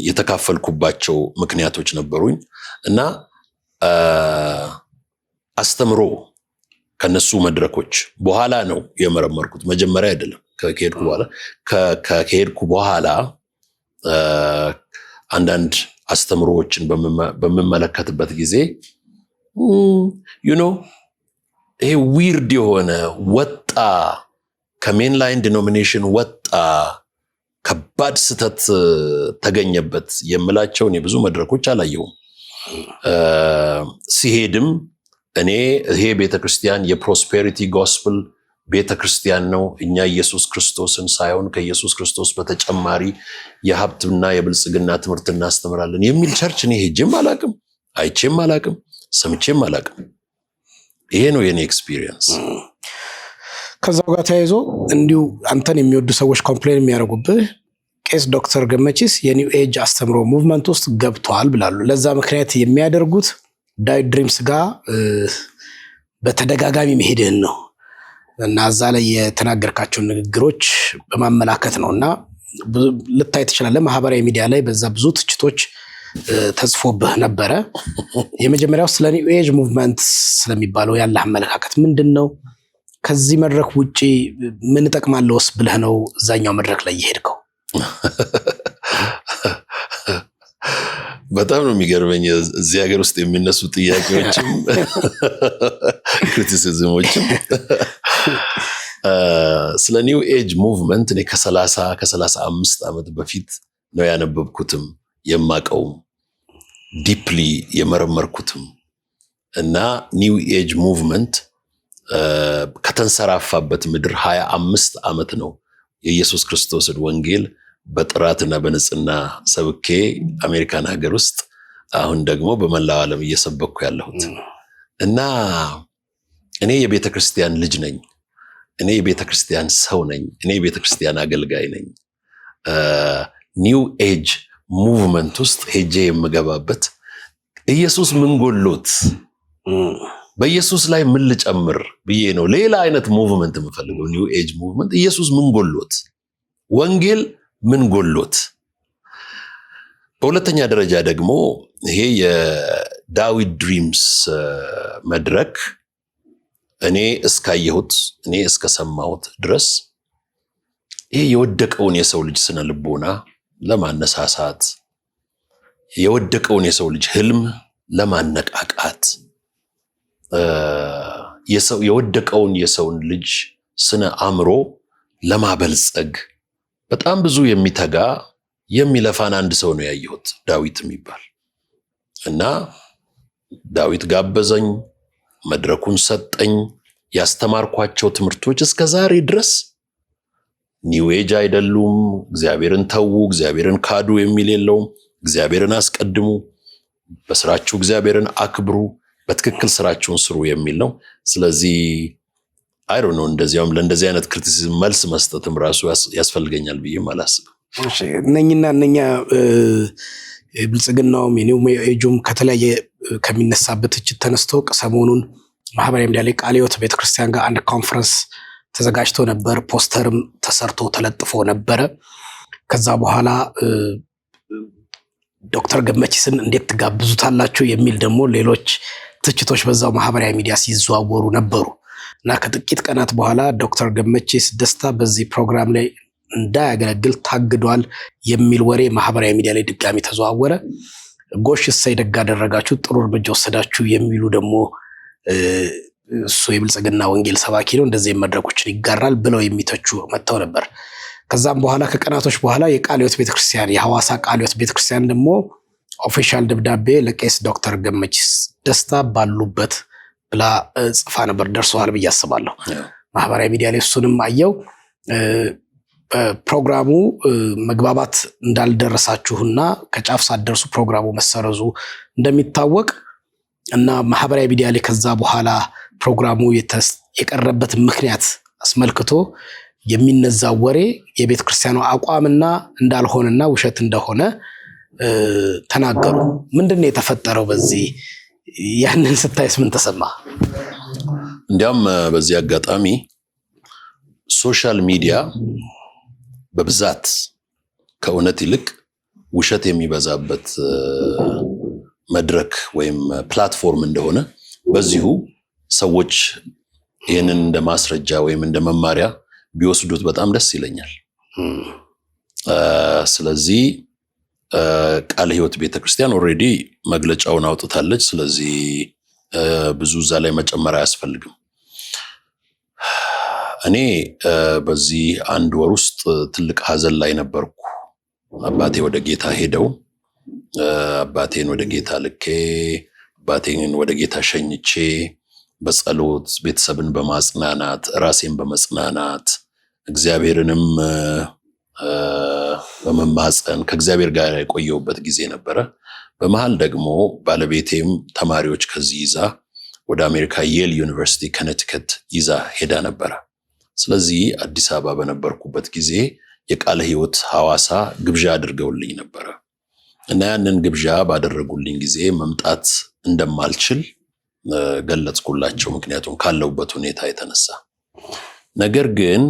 C: የተካፈልኩባቸው ምክንያቶች ነበሩኝ እና አስተምሮ ከነሱ መድረኮች በኋላ ነው የመረመርኩት። መጀመሪያ አይደለም። ከሄድኩ በኋላ አንዳንድ አስተምሮዎችን በምመለከትበት ጊዜ ይሄ ዊርድ የሆነ ወጣ፣ ከሜን ላይን ዲኖሚኔሽን ወጣ፣ ከባድ ስተት ተገኘበት የምላቸውን የብዙ መድረኮች አላየሁም። ሲሄድም እኔ ይሄ ቤተክርስቲያን የፕሮስፔሪቲ ጎስፕል ቤተክርስቲያን ነው፣ እኛ ኢየሱስ ክርስቶስን ሳይሆን ከኢየሱስ ክርስቶስ በተጨማሪ የሀብትና የብልጽግና ትምህርት እናስተምራለን የሚል ቸርች እኔ ሄጄም አላቅም፣ አይቼም አላቅም፣ ሰምቼም አላቅም። ይሄ ነው የኔ ኤክስፒሪየንስ።
A: ከዛው ጋር ተያይዞ እንዲሁ አንተን የሚወዱ ሰዎች ኮምፕሌን የሚያደርጉብህ ቄስ ዶክተር ገመቺስ የኒው ኤጅ አስተምሮ ሙቭመንት ውስጥ ገብተዋል ብላሉ። ለዛ ምክንያት የሚያደርጉት ዳዊት ድሪምስ ጋር በተደጋጋሚ መሄድህን ነው እና እዛ ላይ የተናገርካቸውን ንግግሮች በማመላከት ነው እና ልታይ ትችላለህ። ማህበራዊ ሚዲያ ላይ በዛ ብዙ ትችቶች ተጽፎብህ ነበረ። የመጀመሪያው ስለ ኒው ኤጅ ሙቭመንት ስለሚባለው ያለህ አመለካከት ምንድን ነው? ከዚህ መድረክ ውጪ ምን እጠቅማለሁስ ብለህ ነው እዛኛው መድረክ ላይ የሄድከው?
C: በጣም ነው የሚገርመኝ እዚህ ሀገር ውስጥ የሚነሱ ጥያቄዎችም ክሪቲሲዝሞችም። ስለ ኒው ኤጅ ሙቭመንት እኔ ከ35 ዓመት በፊት ነው ያነበብኩትም የማቀውም ዲፕሊ የመረመርኩትም እና ኒው ኤጅ ሙቭመንት ከተንሰራፋበት ምድር 25 ዓመት ነው የኢየሱስ ክርስቶስን ወንጌል በጥራትና በንጽህና ሰብኬ አሜሪካን ሀገር ውስጥ አሁን ደግሞ በመላው ዓለም እየሰበኩ ያለሁት እና እኔ የቤተ ክርስቲያን ልጅ ነኝ። እኔ የቤተ ክርስቲያን ሰው ነኝ። እኔ የቤተ ክርስቲያን አገልጋይ ነኝ። ኒው ኤጅ ሙቭመንት ውስጥ ሄጄ የምገባበት ኢየሱስ ምን ጎሎት፣ በኢየሱስ ላይ ምን ልጨምር ብዬ ነው ሌላ አይነት ሙቭመንት የምፈልገው። ኒው ኤጅ ሙቭመንት ኢየሱስ ምን ጎሎት፣ ወንጌል ምን ጎሎት። በሁለተኛ ደረጃ ደግሞ ይሄ የዳዊት ድሪምስ መድረክ እኔ እስካየሁት እኔ እስከሰማሁት ድረስ ይሄ የወደቀውን የሰው ልጅ ስነ ልቦና ለማነሳሳት፣ የወደቀውን የሰው ልጅ ህልም ለማነቃቃት፣ የወደቀውን የሰውን ልጅ ስነ አእምሮ ለማበልጸግ በጣም ብዙ የሚተጋ የሚለፋን አንድ ሰው ነው ያየሁት፣ ዳዊት የሚባል እና ዳዊት ጋበዘኝ፣ መድረኩን ሰጠኝ። ያስተማርኳቸው ትምህርቶች እስከ ዛሬ ድረስ ኒው ኤጅ አይደሉም። እግዚአብሔርን ተዉ፣ እግዚአብሔርን ካዱ የሚል የለውም። እግዚአብሔርን አስቀድሙ፣ በስራችሁ እግዚአብሔርን አክብሩ፣ በትክክል ስራችሁን ስሩ የሚል ነው። ስለዚህ አይ ዶንት ኖ እንደዚያውም ለእንደዚህ አይነት ክሪቲሲዝም መልስ መስጠትም ራሱ ያስፈልገኛል ብዬም አላስብም።
A: እነኛ ብልጽግናውም የኒው ኤጁም ከተለያየ ከሚነሳበት ትችት ተነስቶ ሰሞኑን ማህበራዊ ሚዲያ ላይ ቃለ ሕይወት ቤተክርስቲያን ጋር አንድ ኮንፈረንስ ተዘጋጅቶ ነበር። ፖስተርም ተሰርቶ ተለጥፎ ነበረ። ከዛ በኋላ ዶክተር ገመቺስን እንዴት ትጋብዙታላችሁ የሚል ደግሞ ሌሎች ትችቶች በዛው ማህበራዊ ሚዲያ ሲዘዋወሩ ነበሩ እና ከጥቂት ቀናት በኋላ ዶክተር ገመቺስ ደስታ በዚህ ፕሮግራም ላይ እንዳያገለግል ታግዷል የሚል ወሬ ማህበራዊ ሚዲያ ላይ ድጋሚ ተዘዋወረ። ጎሽ እሰይ ደግ አደረጋችሁ፣ ጥሩ እርምጃ ወሰዳችሁ የሚሉ ደግሞ እሱ የብልጽግና ወንጌል ሰባኪ ነው እንደዚህ መድረኮችን ይጋራል ብለው የሚተቹ መጥተው ነበር። ከዛም በኋላ ከቀናቶች በኋላ የቃለ ሕይወት ቤተክርስቲያን የሐዋሳ ቃለ ሕይወት ቤተክርስቲያን ደግሞ ኦፊሻል ደብዳቤ ለቄስ ዶክተር ገመቺስ ደስታ ባሉበት ብላ ጽፋ ነበር። ደርሰዋል ብዬ አስባለሁ። ማህበራዊ ሚዲያ ላይ እሱንም አየው። ፕሮግራሙ መግባባት እንዳልደረሳችሁና ከጫፍ ሳትደርሱ ፕሮግራሙ መሰረዙ እንደሚታወቅ እና ማህበራዊ ሚዲያ ላይ ከዛ በኋላ ፕሮግራሙ የቀረበት ምክንያት አስመልክቶ የሚነዛ ወሬ የቤተ ክርስቲያኗ አቋምና እንዳልሆነና ውሸት እንደሆነ ተናገሩ። ምንድነው የተፈጠረው? በዚህ ያንን ስታይስ ምን ተሰማ?
C: እንዲያም በዚህ አጋጣሚ ሶሻል ሚዲያ በብዛት ከእውነት ይልቅ ውሸት የሚበዛበት መድረክ ወይም ፕላትፎርም እንደሆነ በዚሁ ሰዎች ይህንን እንደ ማስረጃ ወይም እንደ መማሪያ ቢወስዱት በጣም ደስ ይለኛል። ስለዚህ ቃለ ሕይወት ቤተክርስቲያን ኦልሬዲ መግለጫውን አውጥታለች። ስለዚህ ብዙ እዛ ላይ መጨመር አያስፈልግም። እኔ በዚህ አንድ ወር ውስጥ ትልቅ ሀዘን ላይ ነበርኩ። አባቴ ወደ ጌታ ሄደው አባቴን ወደ ጌታ ልኬ አባቴን ወደ ጌታ ሸኝቼ በጸሎት ቤተሰብን በማጽናናት ራሴን በመጽናናት እግዚአብሔርንም በመማፀን ከእግዚአብሔር ጋር የቆየሁበት ጊዜ ነበረ። በመሃል ደግሞ ባለቤቴም ተማሪዎች ከዚህ ይዛ ወደ አሜሪካ የል ዩኒቨርሲቲ ከነቲከት ይዛ ሄዳ ነበረ። ስለዚህ አዲስ አበባ በነበርኩበት ጊዜ የቃለ ሕይወት ሐዋሳ ግብዣ አድርገውልኝ ነበረ እና ያንን ግብዣ ባደረጉልኝ ጊዜ መምጣት እንደማልችል ገለጽኩላቸው፣ ምክንያቱም ካለውበት ሁኔታ የተነሳ። ነገር ግን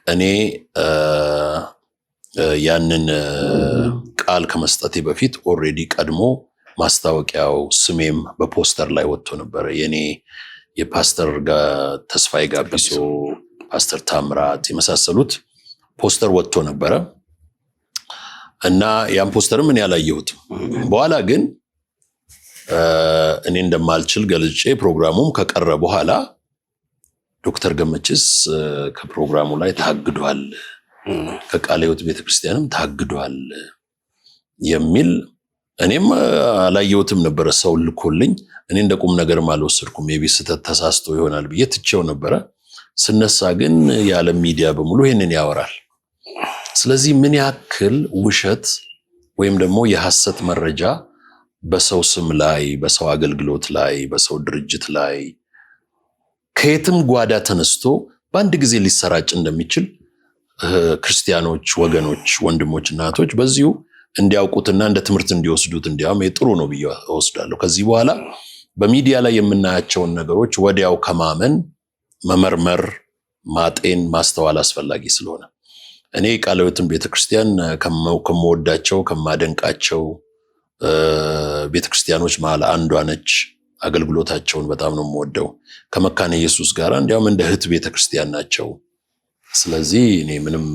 C: እኔ ያንን ቃል ከመስጠቴ በፊት ኦልሬዲ ቀድሞ ማስታወቂያው ስሜም በፖስተር ላይ ወጥቶ ነበረ። የኔ የፓስተር ተስፋዬ ጋቢሶ፣ ፓስተር ታምራት የመሳሰሉት ፖስተር ወጥቶ ነበረ እና ያን ፖስተርም እኔ አላየሁትም። በኋላ ግን እኔ እንደማልችል ገልጬ ፕሮግራሙም ከቀረ በኋላ ዶክተር ገመቺስ ከፕሮግራሙ ላይ ታግዷል፣ ከቃለ ሕይወት ቤተክርስቲያንም ታግዷል የሚል እኔም አላየሁትም ነበረ። ሰው ልኮልኝ እኔ እንደ ቁም ነገርም አልወሰድኩም። ሜቢ ስህተት ተሳስቶ ይሆናል ብዬ ትቼው ነበረ። ስነሳ ግን የዓለም ሚዲያ በሙሉ ይህንን ያወራል። ስለዚህ ምን ያክል ውሸት ወይም ደግሞ የሐሰት መረጃ በሰው ስም ላይ፣ በሰው አገልግሎት ላይ፣ በሰው ድርጅት ላይ ከየትም ጓዳ ተነስቶ በአንድ ጊዜ ሊሰራጭ እንደሚችል ክርስቲያኖች፣ ወገኖች፣ ወንድሞች፣ እናቶች በዚሁ እንዲያውቁትና እንደ ትምህርት እንዲወስዱት እንዲያውም ጥሩ ነው ብዬ እወስዳለሁ። ከዚህ በኋላ በሚዲያ ላይ የምናያቸውን ነገሮች ወዲያው ከማመን መመርመር፣ ማጤን፣ ማስተዋል አስፈላጊ ስለሆነ እኔ ቃለ ሕይወትን ቤተክርስቲያን ከመወዳቸው ከማደንቃቸው ቤተክርስቲያኖች መሃል አንዷ ነች። አገልግሎታቸውን በጣም ነው የምወደው። ከመካነ ኢየሱስ ጋር እንዲያውም እንደ እህት ቤተክርስቲያን ናቸው። ስለዚህ እኔ ምንም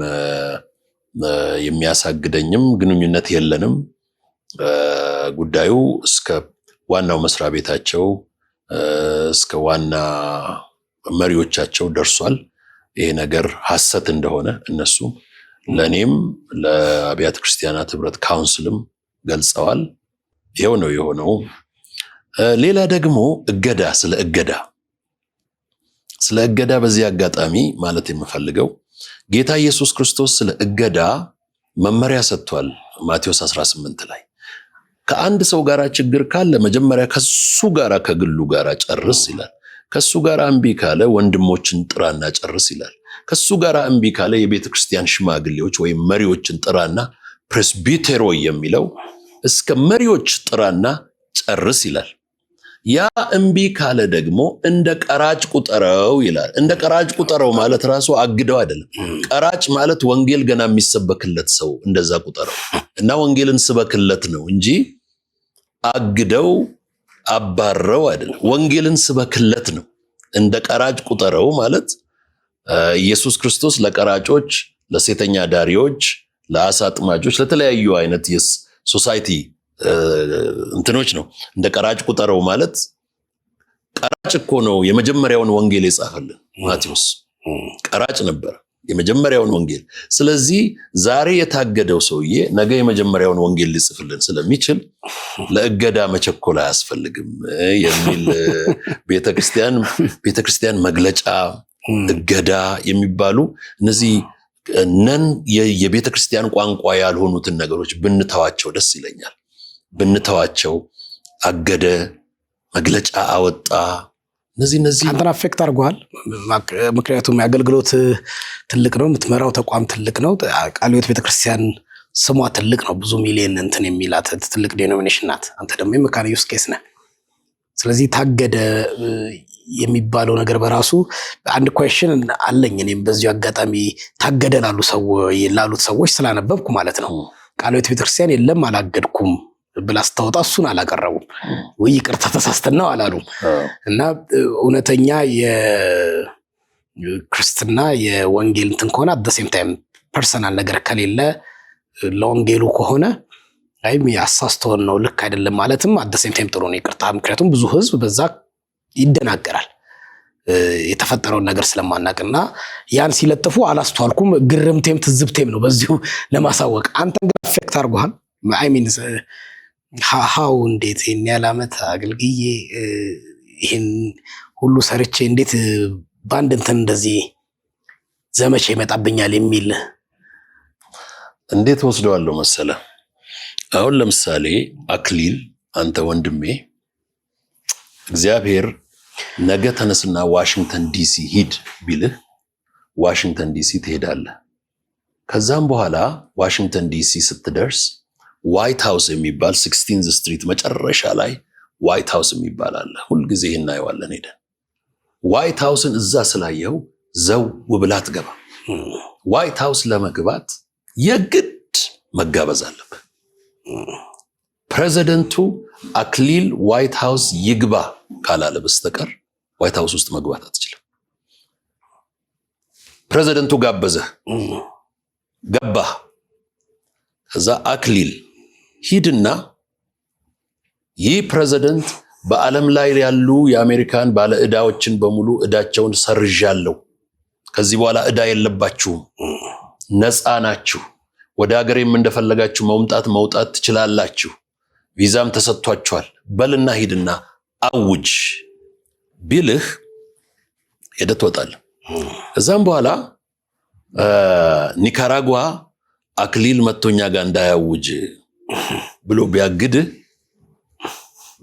C: የሚያሳግደኝም ግንኙነት የለንም። ጉዳዩ እስከ ዋናው መስሪያ ቤታቸው እስከ ዋና መሪዎቻቸው ደርሷል። ይሄ ነገር ሐሰት እንደሆነ እነሱ ለኔም ለአብያተ ክርስቲያናት ህብረት ካውንስልም ገልጸዋል። ይሄው ነው የሆነው። ሌላ ደግሞ ስለ እገዳ በዚህ አጋጣሚ ማለት የምፈልገው ጌታ ኢየሱስ ክርስቶስ ስለ እገዳ መመሪያ ሰጥቷል። ማቴዎስ 18 ላይ ከአንድ ሰው ጋር ችግር ካለ መጀመሪያ ከሱ ጋር ከግሉ ጋር ጨርስ ይላል። ከሱ ጋር እምቢ ካለ ወንድሞችን ጥራና ጨርስ ይላል። ከሱ ጋር እምቢ ካለ የቤተ ክርስቲያን ሽማግሌዎች ወይም መሪዎችን ጥራና ፕሬስቢቴሮ የሚለው እስከ መሪዎች ጥራና ጨርስ ይላል። ያ እምቢ ካለ ደግሞ እንደ ቀራጭ ቁጠረው ይላል። እንደ ቀራጭ ቁጠረው ማለት ራሱ አግደው አይደለም። ቀራጭ ማለት ወንጌል ገና የሚሰበክለት ሰው እንደዛ ቁጠረው እና ወንጌልን ስበክለት ነው እንጂ አግደው አባረው አይደለም። ወንጌልን ስበክለት ነው። እንደ ቀራጭ ቁጠረው ማለት ኢየሱስ ክርስቶስ ለቀራጮች፣ ለሴተኛ ዳሪዎች፣ ለአሳ አጥማጆች፣ ለተለያዩ አይነት የሶሳይቲ እንትኖች ነው። እንደ ቀራጭ ቁጠረው ማለት ቀራጭ እኮ ነው የመጀመሪያውን ወንጌል የጻፈልን ማቴዎስ ቀራጭ ነበር የመጀመሪያውን ወንጌል። ስለዚህ ዛሬ የታገደው ሰውዬ ነገ የመጀመሪያውን ወንጌል ሊጽፍልን ስለሚችል ለእገዳ መቸኮል አያስፈልግም የሚል ቤተክርስቲያን መግለጫ እገዳ የሚባሉ እነዚህ የቤተክርስቲያን ቋንቋ ያልሆኑትን ነገሮች ብንተዋቸው ደስ ይለኛል። ብንተዋቸው አገደ፣ መግለጫ አወጣ፣ እነዚህ አንተን
A: አፌክት አድርጓል። ምክንያቱም የአገልግሎት ትልቅ ነው፣ የምትመራው ተቋም ትልቅ ነው። ቃለ ሕይወት ቤተክርስቲያን ስሟ ትልቅ ነው፣ ብዙ ሚሊዮን እንትን የሚላት ትልቅ ዴኖሚኔሽን ናት። አንተ ደግሞ የመካነ ኢየሱስ ቄስ ነህ። ስለዚህ ታገደ የሚባለው ነገር በራሱ አንድ ኩዌስችን አለኝ። እኔም በዚሁ አጋጣሚ ታገደ ላሉት ሰዎች ስላነበብኩ ማለት ነው። ቃለ ሕይወት ቤተክርስቲያን የለም አላገድኩም ብላ ስታወጣ እሱን አላቀረቡም ወይ ይቅርታ ተሳስተን ነው አላሉም። እና እውነተኛ የክርስትና የወንጌል እንትን ከሆነ አት ዘ ሴም ታይም ፐርሰናል ነገር ከሌለ ለወንጌሉ ከሆነ አይም ያሳስተውን ነው ልክ አይደለም ማለትም አት ዘ ሴም ታይም ጥሩ ነው ይቅርታ። ምክንያቱም ብዙ ህዝብ በዛ ይደናገራል የተፈጠረውን ነገር ስለማናቅና ያን ሲለጥፉ አላስተዋልኩም። ግርምቴም ትዝብቴም ነው በዚሁ ለማሳወቅ። አንተን ግን አፌክት አድርጓል። አይ ሚን ሃው እንዴት ይሄን ያህል ዓመት አገልግዬ ይሄን ሁሉ ሰርቼ እንዴት ባንድ እንትን እንደዚህ ዘመቻ ይመጣብኛል የሚል
C: እንዴት ወስደዋለሁ መሰለ። አሁን ለምሳሌ አክሊል አንተ ወንድሜ እግዚአብሔር ነገ ተነስና ዋሽንግተን ዲሲ ሂድ ቢልህ ዋሽንግተን ዲሲ ትሄዳለህ። ከዛም በኋላ ዋሽንግተን ዲሲ ስትደርስ ዋይት ሃውስ የሚባል 16th ስትሪት መጨረሻ ላይ ዋይት ሃውስ የሚባል አለ። ሁልጊዜ እናየዋለን ሄደን። ዋይት ሃውስን እዛ ስላየው ዘው ብላ ትገባ። ዋይት ሃውስ ለመግባት የግድ መጋበዝ አለብህ። ፕሬዚደንቱ አክሊል ዋይት ሃውስ ይግባ ካላለ በስተቀር ዋይት ሃውስ ውስጥ መግባት አትችልም። ፕሬዚደንቱ ጋበዘህ፣ ገባህ። ከዛ አክሊል ሂድና ይህ ፕሬዚደንት በዓለም ላይ ያሉ የአሜሪካን ባለ ዕዳዎችን በሙሉ ዕዳቸውን ሰርዣለሁ፣ ከዚህ በኋላ ዕዳ የለባችሁም፣ ነፃ ናችሁ፣ ወደ ሀገሬም እንደፈለጋችሁ መውጣት ትችላላችሁ፣ ቪዛም ተሰጥቷችኋል፣ በልና ሂድና አውጅ ቢልህ ሄደህ ትወጣለህ። ከዛም በኋላ ኒካራጓ አክሊል መቶኛ ጋር እንዳያውጅ ብሎ ቢያግድህ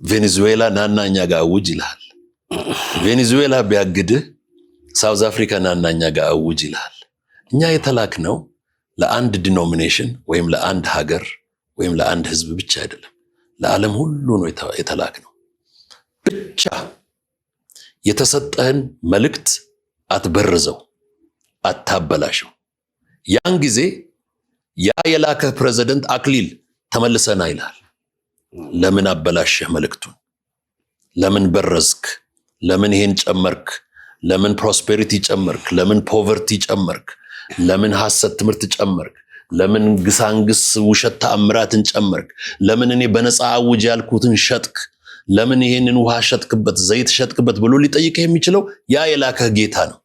C: ቬኔዙዌላ ናናኛ ጋር አውጅ ይልሃል። ቬኔዙዌላ ቢያግድህ ሳውዝ አፍሪካ ናናኛ ጋር አውጅ ይልሃል። እኛ የተላክነው ለአንድ ዲኖሚኔሽን ወይም ለአንድ ሀገር ወይም ለአንድ ህዝብ ብቻ አይደለም፣ ለዓለም ሁሉ ነው የተላክነው። ብቻ የተሰጠህን መልእክት አትበርዘው፣ አታበላሸው። ያን ጊዜ ያ የላከ ፕሬዚደንት አክሊል ተመልሰና ይላል። ለምን አበላሸህ መልእክቱን? ለምን በረዝክ? ለምን ይሄን ጨመርክ? ለምን ፕሮስፔሪቲ ጨመርክ? ለምን ፖቨርቲ ጨመርክ? ለምን ሐሰት ትምህርት ጨመርክ? ለምን ግሳንግስ ውሸት ተአምራትን ጨመርክ? ለምን እኔ በነፃ አውጅ ያልኩትን ሸጥክ? ለምን ይሄንን ውሃ ሸጥክበት፣ ዘይት ሸጥክበት ብሎ ሊጠይቅህ የሚችለው ያ የላከህ ጌታ ነው።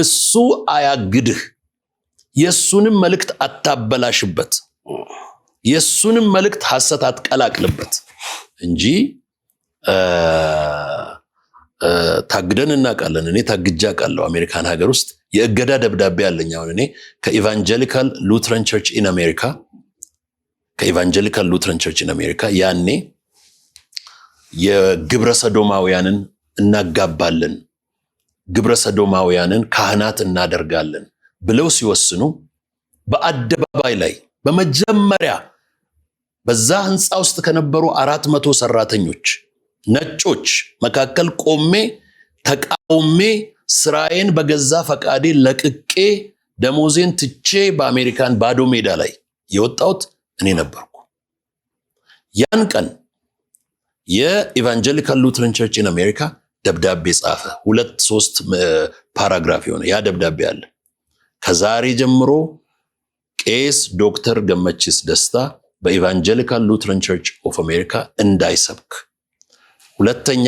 C: እሱ አያግድህ። የሱንም መልእክት አታበላሽበት፣ የሱንም መልእክት ሐሰት አትቀላቅልበት እንጂ ታግደን እናውቃለን። እኔ ታግጃ ቃለሁ አሜሪካን ሀገር ውስጥ የእገዳ ደብዳቤ አለኝ። አሁን እኔ ከኢቫንጀሊካል ሉትረን ቸርች ኢን አሜሪካ ያኔ የግብረ ሰዶማውያንን እናጋባለን፣ ግብረ ሰዶማውያንን ካህናት እናደርጋለን ብለው ሲወስኑ በአደባባይ ላይ በመጀመሪያ በዛ ህንፃ ውስጥ ከነበሩ 400 ሰራተኞች ነጮች መካከል ቆሜ ተቃውሜ ስራዬን በገዛ ፈቃዴ ለቅቄ ደሞዜን ትቼ በአሜሪካን ባዶ ሜዳ ላይ የወጣሁት እኔ ነበርኩ። ያን ቀን የኢቫንጀሊካል ሉትረን ቸርች ኢን አሜሪካ ደብዳቤ ጻፈ። 2-3 ፓራግራፍ የሆነ ያ ደብዳቤ አለ። ከዛሬ ጀምሮ ቄስ ዶክተር ገመቺስ ደስታ በኢቫንጀሊካል ሉትረን ቸርች ኦፍ አሜሪካ እንዳይሰብክ፣ ሁለተኛ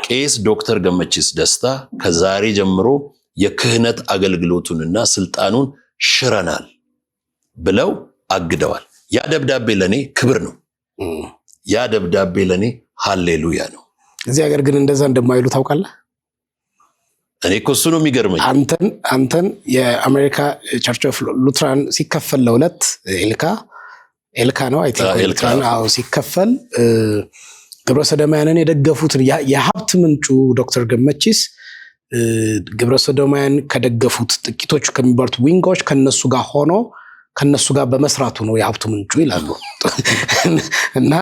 C: ቄስ ዶክተር ገመቺስ ደስታ ከዛሬ ጀምሮ የክህነት አገልግሎቱንና ስልጣኑን ሽረናል ብለው አግደዋል። ያ ደብዳቤ ለኔ ክብር ነው። ያ ደብዳቤ ለኔ ሃሌሉያ ነው።
A: እዚህ ሀገር ግን እንደዛ እንደማይሉ ታውቃለህ?
C: እኔ እኮ እሱ ነው የሚገርመኝ።
A: አንተን የአሜሪካ ቸርች ኦፍ ሉትራን ሲከፈል ለሁለት ኤልካ ነው አይ ቲንክ አዎ፣ ሲከፈል ግብረ ሰዶማውያንን የደገፉትን የሀብት ምንጩ ዶክተር ገመቺስ ግብረ ሰዶማውያን ከደገፉት ጥቂቶቹ ከሚባሉት ዊንጎች ከነሱ ጋር ሆኖ ከነሱ ጋር በመስራቱ ነው የሀብቱ ምንጩ ይላሉ። እና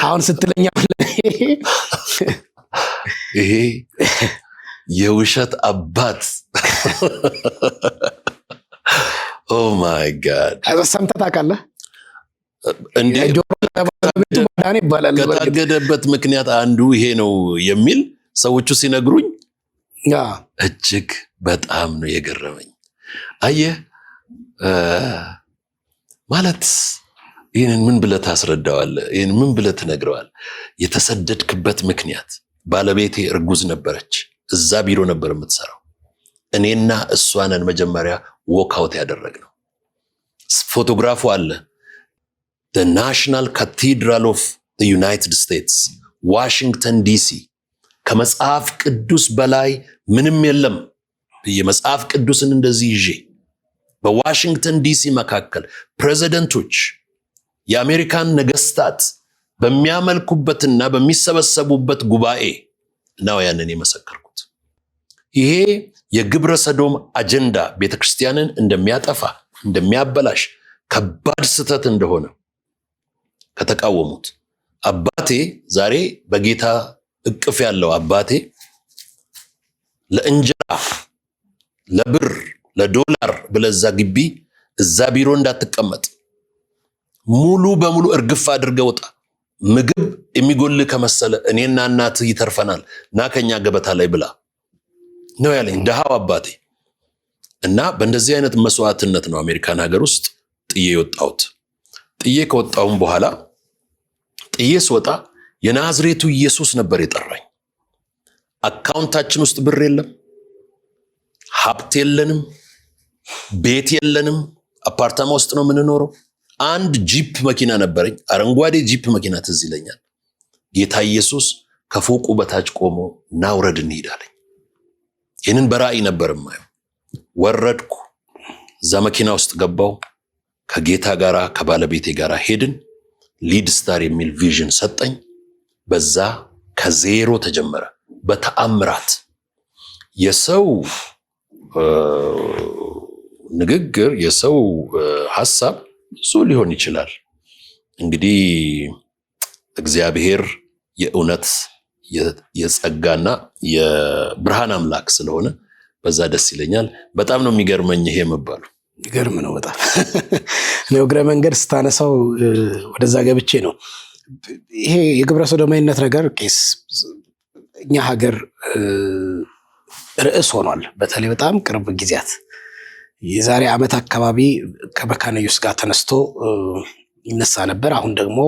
A: አሁን ስትለኛ
C: ይሄ የውሸት አባት ኦ ማይ ጋድ
A: ሰምተህ ታውቃለህ?
C: ከታገደበት ምክንያት አንዱ ይሄ ነው የሚል ሰዎቹ ሲነግሩኝ እጅግ በጣም ነው የገረመኝ። አየህ ማለት ይህንን ምን ብለህ ታስረዳዋለህ? ይህን ምን ብለህ ትነግረዋለህ? የተሰደድክበት ምክንያት ባለቤቴ እርጉዝ ነበረች። እዛ ቢሮ ነበር የምትሰራው። እኔና እሷንን መጀመሪያ ዎክአውት ያደረግነው። ፎቶግራፉ አለ። the National Cathedral of the United States ዋሽንግተን ዲሲ ከመጽሐፍ ቅዱስ በላይ ምንም የለም። የመጽሐፍ ቅዱስን እንደዚህ ይዤ በዋሽንግተን ዲሲ መካከል ፕሬዚደንቶች፣ የአሜሪካን ነገስታት በሚያመልኩበትና በሚሰበሰቡበት ጉባኤ ነው ያንን የመሰከርኩት። ይሄ የግብረ ሰዶም አጀንዳ ቤተክርስቲያንን እንደሚያጠፋ እንደሚያበላሽ ከባድ ስህተት እንደሆነ ከተቃወሙት አባቴ ዛሬ በጌታ እቅፍ ያለው አባቴ ለእንጀራ ለብር ለዶላር ብለዛ ግቢ እዛ ቢሮ እንዳትቀመጥ ሙሉ በሙሉ እርግፍ አድርገህ ወጣ። ምግብ የሚጎል ከመሰለ እኔና እናት ይተርፈናል ና ከኛ ገበታ ላይ ብላ ነው ያለኝ ደሃው አባቴ። እና በእንደዚህ አይነት መስዋዕትነት ነው አሜሪካን ሀገር ውስጥ ጥዬ ወጣሁት። ጥዬ ከወጣሁም በኋላ ጥዬ ስወጣ የናዝሬቱ ኢየሱስ ነበር የጠራኝ። አካውንታችን ውስጥ ብር የለም፣ ሀብት የለንም፣ ቤት የለንም። አፓርታማ ውስጥ ነው የምንኖረው። አንድ ጂፕ መኪና ነበረኝ፣ አረንጓዴ ጂፕ መኪና ትዝ ይለኛል። ጌታ ኢየሱስ ከፎቁ በታች ቆሞ ናውረድ እንሄዳለኝ። ይህንን በራእይ ነበር የማየው። ወረድኩ፣ እዛ መኪና ውስጥ ገባው። ከጌታ ጋራ ከባለቤቴ ጋራ ሄድን። ሊድ ስታር የሚል ቪዥን ሰጠኝ። በዛ ከዜሮ ተጀመረ። በተአምራት የሰው ንግግር የሰው ሐሳብ ብዙ ሊሆን ይችላል። እንግዲህ እግዚአብሔር የእውነት የጸጋና የብርሃን አምላክ ስለሆነ በዛ ደስ ይለኛል። በጣም ነው የሚገርመኝ ይሄ መባሉ።
A: ይገርም ነው በጣም። እኔ እግረ መንገድ ስታነሳው ወደዛ ገብቼ ነው። ይሄ የግብረ ሰዶማዊነት ነገር ቄስ እኛ ሀገር ርዕስ ሆኗል። በተለይ በጣም ቅርብ ጊዜያት የዛሬ ዓመት አካባቢ ከመካነ ኢየሱስ ጋር ተነስቶ ይነሳ ነበር። አሁን ደግሞ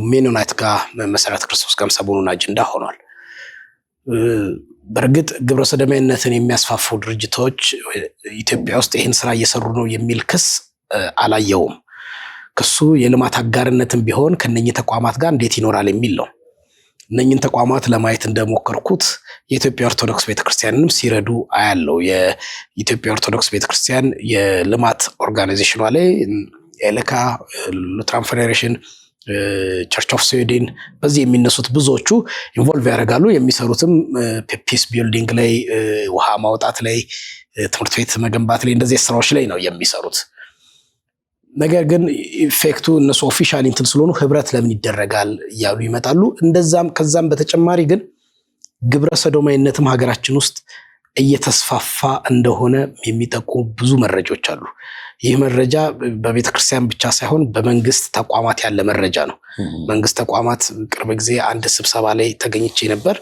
A: ከሜኖናይት ጋር መሰረተ ክርስቶስ ጋር ሰሞኑን አጀንዳ ሆኗል። በእርግጥ ግብረ ሰዶማዊነትን የሚያስፋፉ ድርጅቶች ኢትዮጵያ ውስጥ ይህን ስራ እየሰሩ ነው የሚል ክስ አላየውም። ክሱ የልማት አጋርነትም ቢሆን ከነኚህ ተቋማት ጋር እንዴት ይኖራል የሚል ነው። እነኚህን ተቋማት ለማየት እንደሞከርኩት የኢትዮጵያ ኦርቶዶክስ ቤተክርስቲያንንም ሲረዱ አያለው። የኢትዮጵያ ኦርቶዶክስ ቤተክርስቲያን የልማት ኦርጋናይዜሽኗ ላይ ኤልካ፣ ሉትራን ፌዴሬሽን፣ ቸርች ኦፍ ስዊድን በዚህ የሚነሱት ብዙዎቹ ኢንቮልቭ ያደርጋሉ። የሚሰሩትም ፒስ ቢልዲንግ ላይ፣ ውሃ ማውጣት ላይ፣ ትምህርት ቤት መገንባት ላይ እንደዚህ ስራዎች ላይ ነው የሚሰሩት። ነገር ግን ኢፌክቱ እነሱ ኦፊሻሊ እንትን ስለሆኑ ህብረት ለምን ይደረጋል እያሉ ይመጣሉ። ከዛም በተጨማሪ ግን ግብረ ሰዶማዊነትም ሀገራችን ውስጥ እየተስፋፋ እንደሆነ የሚጠቁሙ ብዙ መረጃዎች አሉ። ይህ መረጃ በቤተክርስቲያን ብቻ ሳይሆን በመንግስት ተቋማት ያለ መረጃ ነው። መንግስት ተቋማት ቅርብ ጊዜ አንድ ስብሰባ ላይ ተገኝቼ ነበር።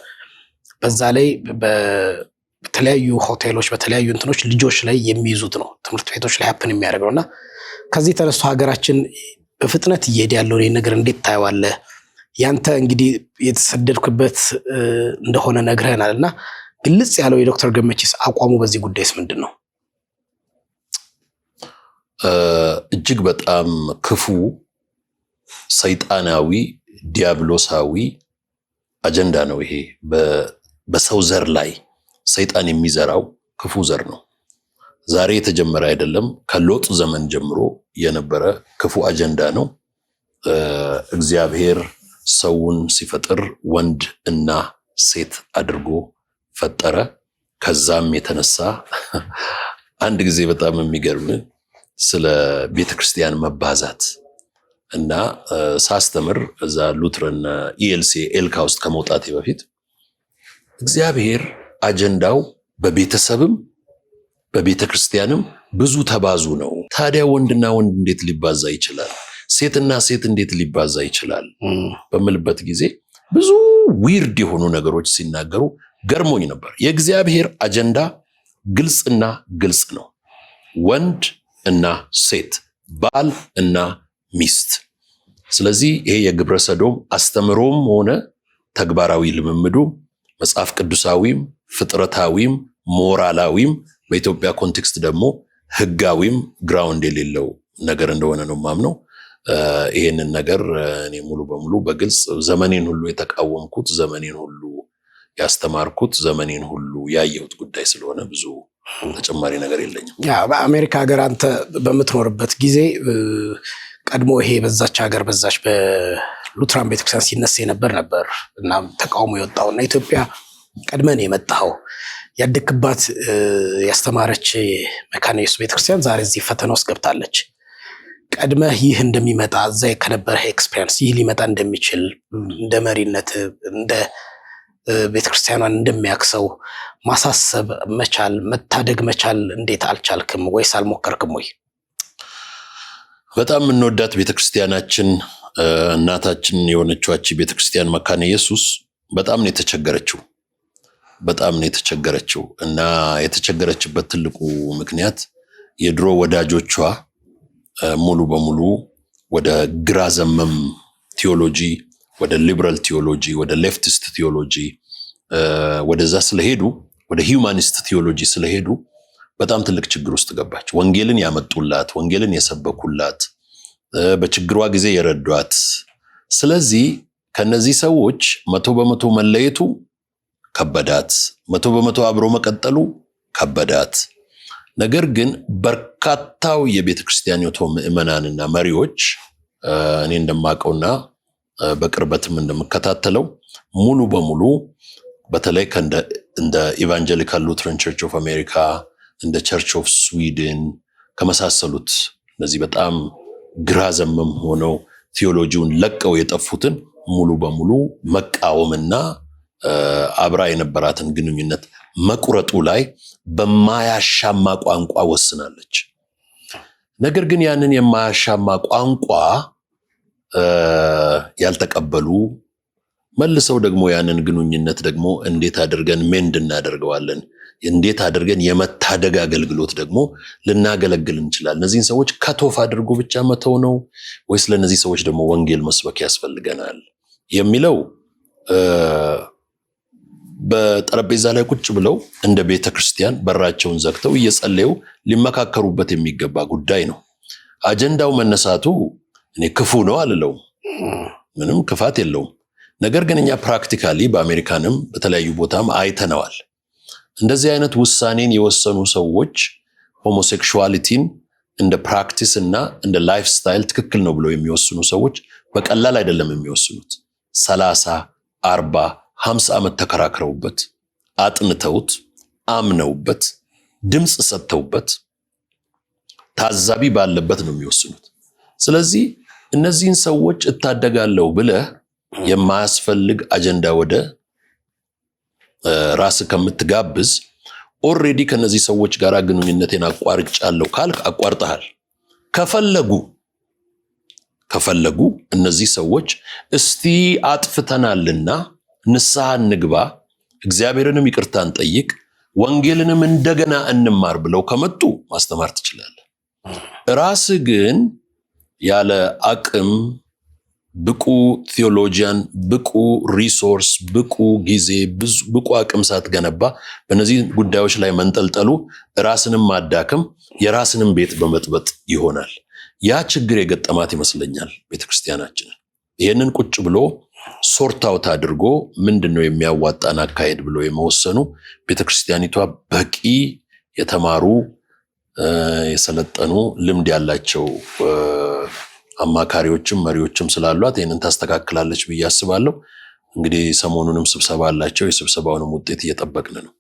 A: በዛ ላይ በተለያዩ ሆቴሎች በተለያዩ እንትኖች ልጆች ላይ የሚይዙት ነው፣ ትምህርት ቤቶች ላይ ሀፕን የሚያደርገው እና ከዚህ ተነስቶ ሀገራችን በፍጥነት እየሄደ ያለው ነገር እንዴት ታየዋለህ? ያንተ እንግዲህ የተሰደድክበት እንደሆነ ነግረህናል እና ግልጽ ያለው የዶክተር ገመቺስ አቋሙ በዚህ ጉዳይስ ምንድን ነው?
C: እጅግ በጣም ክፉ ሰይጣናዊ ዲያብሎሳዊ አጀንዳ ነው ይሄ። በሰው ዘር ላይ ሰይጣን የሚዘራው ክፉ ዘር ነው። ዛሬ የተጀመረ አይደለም። ከሎጥ ዘመን ጀምሮ የነበረ ክፉ አጀንዳ ነው። እግዚአብሔር ሰውን ሲፈጥር ወንድ እና ሴት አድርጎ ፈጠረ። ከዛም የተነሳ አንድ ጊዜ በጣም የሚገርም ስለ ቤተክርስቲያን መባዛት እና ሳስተምር እዛ ሉትረን ኢኤልሲ ኤልካ ውስጥ ከመውጣቴ በፊት እግዚአብሔር አጀንዳው በቤተሰብም በቤተክርስቲያንም ብዙ ተባዙ ነው። ታዲያ ወንድና ወንድ እንዴት ሊባዛ ይችላል? ሴትና ሴት እንዴት ሊባዛ ይችላል? በምልበት ጊዜ ብዙ ዊርድ የሆኑ ነገሮች ሲናገሩ ገርሞኝ ነበር። የእግዚአብሔር አጀንዳ ግልጽና ግልጽ ነው። ወንድ እና ሴት፣ ባል እና ሚስት። ስለዚህ ይሄ የግብረ ሰዶም አስተምሮም ሆነ ተግባራዊ ልምምዱ መጽሐፍ ቅዱሳዊም ፍጥረታዊም ሞራላዊም በኢትዮጵያ ኮንቴክስት ደግሞ ህጋዊም ግራውንድ የሌለው ነገር እንደሆነ ነው ማምነው። ይሄንን ነገር እኔ ሙሉ በሙሉ በግልጽ ዘመኔን ሁሉ የተቃወምኩት፣ ዘመኔን ሁሉ ያስተማርኩት፣ ዘመኔን ሁሉ ያየሁት ጉዳይ ስለሆነ ብዙ ተጨማሪ ነገር የለኝም።
A: በአሜሪካ ሀገር አንተ በምትኖርበት ጊዜ ቀድሞ ይሄ በዛች ሀገር በዛች በሉትራን ቤተክርስቲያን ሲነሳ የነበር እና ተቃውሞ የወጣው እና ኢትዮጵያ ቀድመን የመጣው ያደክባት ያስተማረች መካነ ኢየሱስ ቤተክርስቲያን ዛሬ እዚህ ፈተና ውስጥ ገብታለች። ቀድመህ ይህ እንደሚመጣ እዛ ከነበረ ኤክስፒሪየንስ ይህ ሊመጣ እንደሚችል እንደ መሪነት እንደ ቤተክርስቲያኗን እንደሚያክሰው ማሳሰብ መቻል መታደግ መቻል እንዴት አልቻልክም ወይስ አልሞከርክም ወይ?
C: በጣም እንወዳት ቤተክርስቲያናችን እናታችን የሆነችዋች ቤተክርስቲያን መካነ ኢየሱስ በጣም ነው የተቸገረችው። እና የተቸገረችበት ትልቁ ምክንያት የድሮ ወዳጆቿ ሙሉ በሙሉ ወደ ግራ ዘመም ቲዮሎጂ፣ ወደ ሊበራል ቲዮሎጂ፣ ወደ ሌፍቲስት ቲዮሎጂ ወደዛ ስለሄዱ፣ ወደ ሂውማኒስት ቲዮሎጂ ስለሄዱ በጣም ትልቅ ችግር ውስጥ ገባች። ወንጌልን ያመጡላት፣ ወንጌልን የሰበኩላት፣ በችግሯ ጊዜ የረዷት። ስለዚህ ከነዚህ ሰዎች 100% መለየቱ ከበዳት፣ 100% አብሮ መቀጠሉ ከበዳት። ነገር ግን በርካታው የቤተክርስቲያኒቱ ምዕመናንና መሪዎች እኔ እንደማቀውና በቅርበትም እንደምከታተለው ሙሉ በሙሉ በተለይ እንደ ኢቫንጀሊካል ሉትራን ቸርች ኦፍ አሜሪካ፣ እንደ ቸርች ኦፍ ስዊድን ከመሳሰሉት እነዚህ በጣም ግራ ዘመም ሆነው ቲዮሎጂውን ለቀው የጠፉትን ሙሉ በሙሉ መቃወምና አብራ የነበራትን ግንኙነት መቁረጡ ላይ በማያሻማ ቋንቋ ወስናለች። ነገር ግን ያንን የማያሻማ ቋንቋ ያልተቀበሉ መልሰው ደግሞ ያንን ግንኙነት ደግሞ እንዴት አድርገን ሜንድ እናደርገዋለን፣ እንዴት አድርገን የመታደግ አገልግሎት ደግሞ ልናገለግል እንችላለን፣ እነዚህን ሰዎች ከቶፍ አድርጎ ብቻ መተው ነው ወይስ ለነዚህ ሰዎች ደግሞ ወንጌል መስበክ ያስፈልገናል የሚለው በጠረጴዛ ላይ ቁጭ ብለው እንደ ቤተክርስቲያን በራቸውን ዘግተው እየጸለዩ ሊመካከሩበት የሚገባ ጉዳይ ነው። አጀንዳው መነሳቱ እኔ ክፉ ነው አልለውም፣ ምንም ክፋት የለውም። ነገር ግን እኛ ፕራክቲካሊ በአሜሪካንም በተለያዩ ቦታም አይተነዋል። እንደዚህ አይነት ውሳኔን የወሰኑ ሰዎች ሆሞሴክሹዋሊቲን እንደ ፕራክቲስ እና እንደ ላይፍ ስታይል ትክክል ነው ብለው የሚወስኑ ሰዎች በቀላል አይደለም የሚወስኑት። 30፣ 40፣ 50 ዓመት ተከራክረውበት፣ አጥንተውት፣ አምነውበት፣ ድምፅ ሰጥተውበት፣ ታዛቢ ባለበት ነው የሚወስኑት። ስለዚህ እነዚህን ሰዎች እታደጋለሁ ብለህ የማያስፈልግ አጀንዳ ወደ ራስ ከምትጋብዝ ኦልሬዲ ከነዚህ ሰዎች ጋር ግንኙነቴን አቋርጫለሁ ካልክ አቋርጠሃል። ከፈለጉ እነዚህ ሰዎች እስቲ አጥፍተናልና ንስሐ እንግባ፣ እግዚአብሔርንም ይቅርታ እንጠይቅ፣ ወንጌልንም እንደገና እንማር ብለው ከመጡ ማስተማር ትችላለህ። ራስህ ግን ያለ አቅም ብቁ ቴዎሎጂያን፣ ብቁ ሪሶርስ፣ ብቁ ጊዜ፣ ብቁ አቅም ሳትገነባ በእነዚህ ጉዳዮች ላይ መንጠልጠሉ ራስንም ማዳከም፣ የራስንም ቤት በመጥበጥ ይሆናል። ያ ችግር የገጠማት ይመስለኛል ቤተክርስቲያናችንን። ይህንን ቁጭ ብሎ ሶርታውት አድርጎ ምንድነው የሚያዋጣን አካሄድ ብሎ የመወሰኑ ቤተክርስቲያኒቷ በቂ የተማሩ የሰለጠኑ ልምድ ያላቸው አማካሪዎችም መሪዎችም ስላሏት ይህንን ታስተካክላለች ብዬ አስባለሁ። እንግዲህ ሰሞኑንም ስብሰባ አላቸው። የስብሰባውንም ውጤት እየጠበቅን ነው።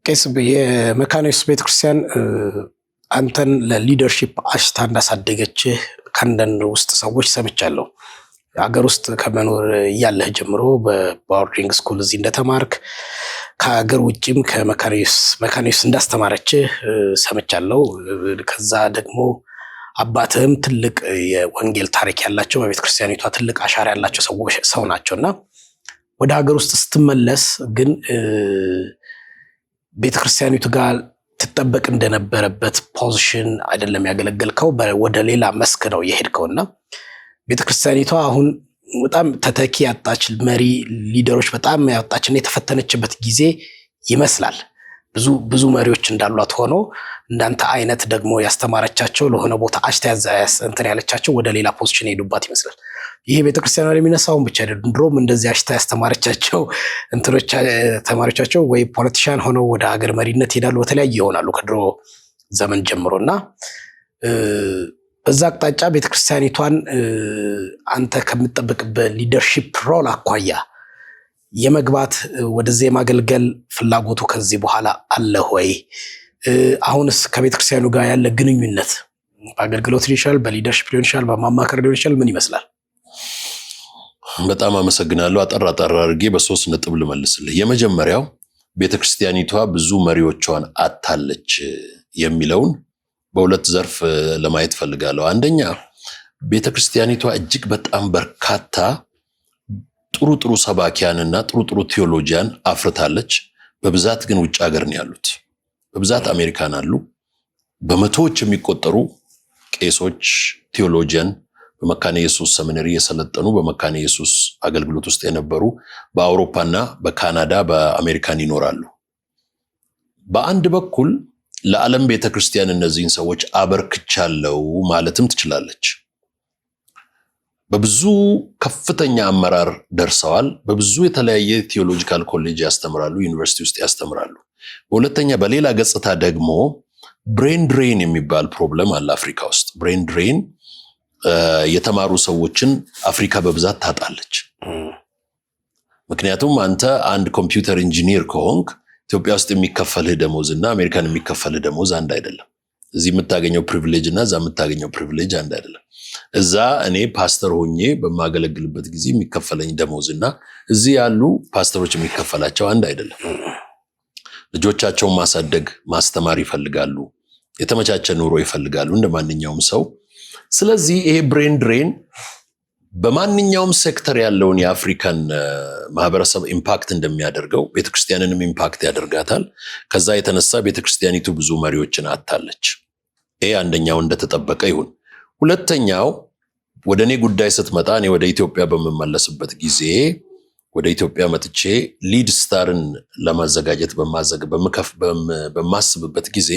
A: ቄስ፣ የመካነ ኢየሱስ ቤተክርስቲያን አንተን ለሊደርሺፕ አሽታ እንዳሳደገችህ ከአንዳንድ ውስጥ ሰዎች ሰምቻለሁ። ሀገር ውስጥ ከመኖር እያለህ ጀምሮ በቦርዲንግ ስኩል እዚህ እንደተማርክ ከሀገር ውጭም ከመካነ ኢየሱስ እንዳስተማረችህ ሰምቻለሁ። ከዛ ደግሞ አባትህም ትልቅ የወንጌል ታሪክ ያላቸው በቤተክርስቲያኒቷ ትልቅ አሻራ ያላቸው ሰው ናቸውና ወደ ሀገር ውስጥ ስትመለስ ግን ቤተክርስቲያኒቱ ጋር ትጠበቅ እንደነበረበት ፖዚሽን አይደለም ያገለገልከው፣ ወደ ሌላ መስክ ነው የሄድከውና ቤተክርስቲያኒቷ አሁን በጣም ተተኪ ያጣች መሪ ሊደሮች በጣም ያጣችና የተፈተነችበት ጊዜ ይመስላል። ብዙ መሪዎች እንዳሏት ሆኖ እንዳንተ አይነት ደግሞ ያስተማረቻቸው ለሆነ ቦታ እንትን ያለቻቸው ወደ ሌላ ፖዚሽን ሄዱባት ይመስላል። ይሄ ቤተክርስቲያኗ የሚነሳውን ብቻ አይደለም። ድሮም እንደዚህ አሽታ ያስተማረቻቸው እንትኖች ተማሪዎቻቸው ወይ ፖለቲሻን ሆነው ወደ ሀገር መሪነት ይሄዳሉ፣ በተለያየ ይሆናሉ ከድሮ ዘመን ጀምሮና በዛ አቅጣጫ ቤተክርስቲያኒቷን አንተ ከምትጠብቅበት ሊደርሺፕ ሮል አኳያ የመግባት ወደዚህ የማገልገል ፍላጎቱ ከዚህ በኋላ አለ ወይ? አሁንስ ከቤተክርስቲያኑ ጋር ያለ ግንኙነት በአገልግሎት ሊሆን ይችላል፣ በሊደርሺፕ ሊሆን ይችላል፣ በማማከር ሊሆን ይችላል፣ ምን ይመስላል?
C: በጣም አመሰግናለሁ። አጠር አድርጌ በ3 ነጥብ ልመልስልህ። የመጀመሪያው ቤተክርስቲያኒቷ ብዙ መሪዎቿን አታለች የሚለውን በሁለት ዘርፍ ለማየት ፈልጋለሁ። አንደኛ ቤተክርስቲያኒቷ እጅግ በጣም በርካታ ጥሩ ሰባኪያንና ጥሩ ቴዎሎጂያን አፍርታለች። በብዛት ግን ውጭ ሀገር ነው ያሉት። በብዛት አሜሪካን አሉ። በመቶዎች የሚቆጠሩ ቄሶች፣ ቴዎሎጂያን በመካነ ኢየሱስ ሰሚናሪ የሰለጠኑ በመካነ ኢየሱስ አገልግሎት ውስጥ የነበሩ በአውሮፓና በካናዳ በአሜሪካን ይኖራሉ። በአንድ በኩል ለዓለም ቤተክርስቲያን እነዚህን ሰዎች አበርክቻለሁ ማለትም ትችላለች። በብዙ ከፍተኛ አመራር ደርሰዋል። በብዙ የተለያየ ቴዎሎጂካል ኮሌጅ ያስተምራሉ፣ ዩኒቨርሲቲ ውስጥ ያስተምራሉ። በሁለተኛ በሌላ ገጽታ ደግሞ ብሬን ድሬን የሚባል ፕሮብለም አለ አፍሪካ ውስጥ። ብሬን ድሬን የተማሩ ሰዎችን አፍሪካ በብዛት ታጣለች። ምክንያቱም አንተ አንድ ኮምፒውተር ኢንጂኒር ከሆንክ ኢትዮጵያ ውስጥ የሚከፈልህ ደሞዝ እና አሜሪካን የሚከፈልህ ደሞዝ አንድ አይደለም። እዚህ የምታገኘው ፕሪቪሌጅ እና እዛ የምታገኘው ፕሪቪሌጅ አንድ አይደለም። እዛ እኔ ፓስተር ሆኜ በማገለግልበት ጊዜ የሚከፈለኝ ደሞዝ እና እዚህ ያሉ ፓስተሮች የሚከፈላቸው አንድ አይደለም። ልጆቻቸውን ማሳደግ ማስተማር ይፈልጋሉ። የተመቻቸ ኑሮ ይፈልጋሉ እንደ ማንኛውም ሰው። ስለዚህ ይሄ ብሬን ድሬን በማንኛውም ሴክተር ያለውን የአፍሪካን ማህበረሰብ ኢምፓክት እንደሚያደርገው ቤተክርስቲያንንም ኢምፓክት ያደርጋታል። ከዛ የተነሳ ቤተክርስቲያኒቱ ብዙ መሪዎችን አታለች። ይሄ አንደኛው እንደተጠበቀ ይሁን። ሁለተኛው ወደ እኔ ጉዳይ ስትመጣ እኔ ወደ ኢትዮጵያ በምመለስበት ጊዜ ወደ ኢትዮጵያ መጥቼ ሊድ ስታርን ለማዘጋጀት በማስብበት ጊዜ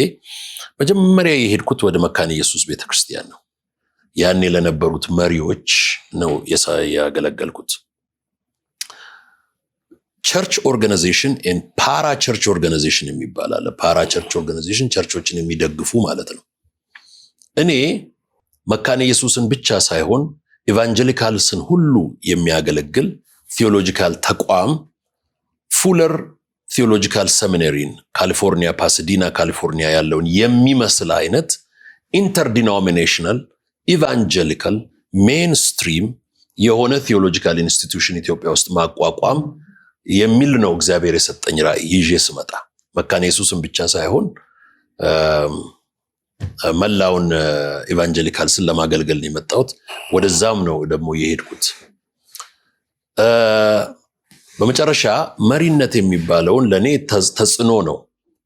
C: መጀመሪያ የሄድኩት ወደ መካነ ኢየሱስ ቤተክርስቲያን ነው። ያኔ ለነበሩት መሪዎች ነው ያገለገልኩት። ቸርች ኦርጋናይዜሽን ኤንድ ፓራ ቸርች ኦርጋናይዜሽን የሚባል አለ። ፓራ ቸርች ኦርጋናይዜሽን ቸርቾችን የሚደግፉ ማለት ነው። እኔ መካነ ኢየሱስን ብቻ ሳይሆን ኢቫንጀሊካልስን ሁሉ የሚያገለግል ቴዎሎጂካል ተቋም ፉለር ቴዎሎጂካል ሰሚናሪን ካሊፎርኒያ ፓሳዲና ካሊፎርኒያ ያለውን የሚመስል አይነት ኢንተርዲኖሚኔሽናል ኢቫንጀሊካል ሜንስትሪም የሆነ ቴዎሎጂካል ኢንስቲትዩሽን ኢትዮጵያ ውስጥ ማቋቋም የሚል ነው እግዚአብሔር የሰጠኝ ራእይ ይዤ ስመጣ። መካነ ኢየሱስን ብቻ ሳይሆን መላውን ኢቫንጀሊካልስን ለማገልገል ነው የመጣሁት። ወደዛም ነው ደግሞ የሄድኩት። በመጨረሻ መሪነት የሚባለውን ለኔ ተጽዕኖ ነው።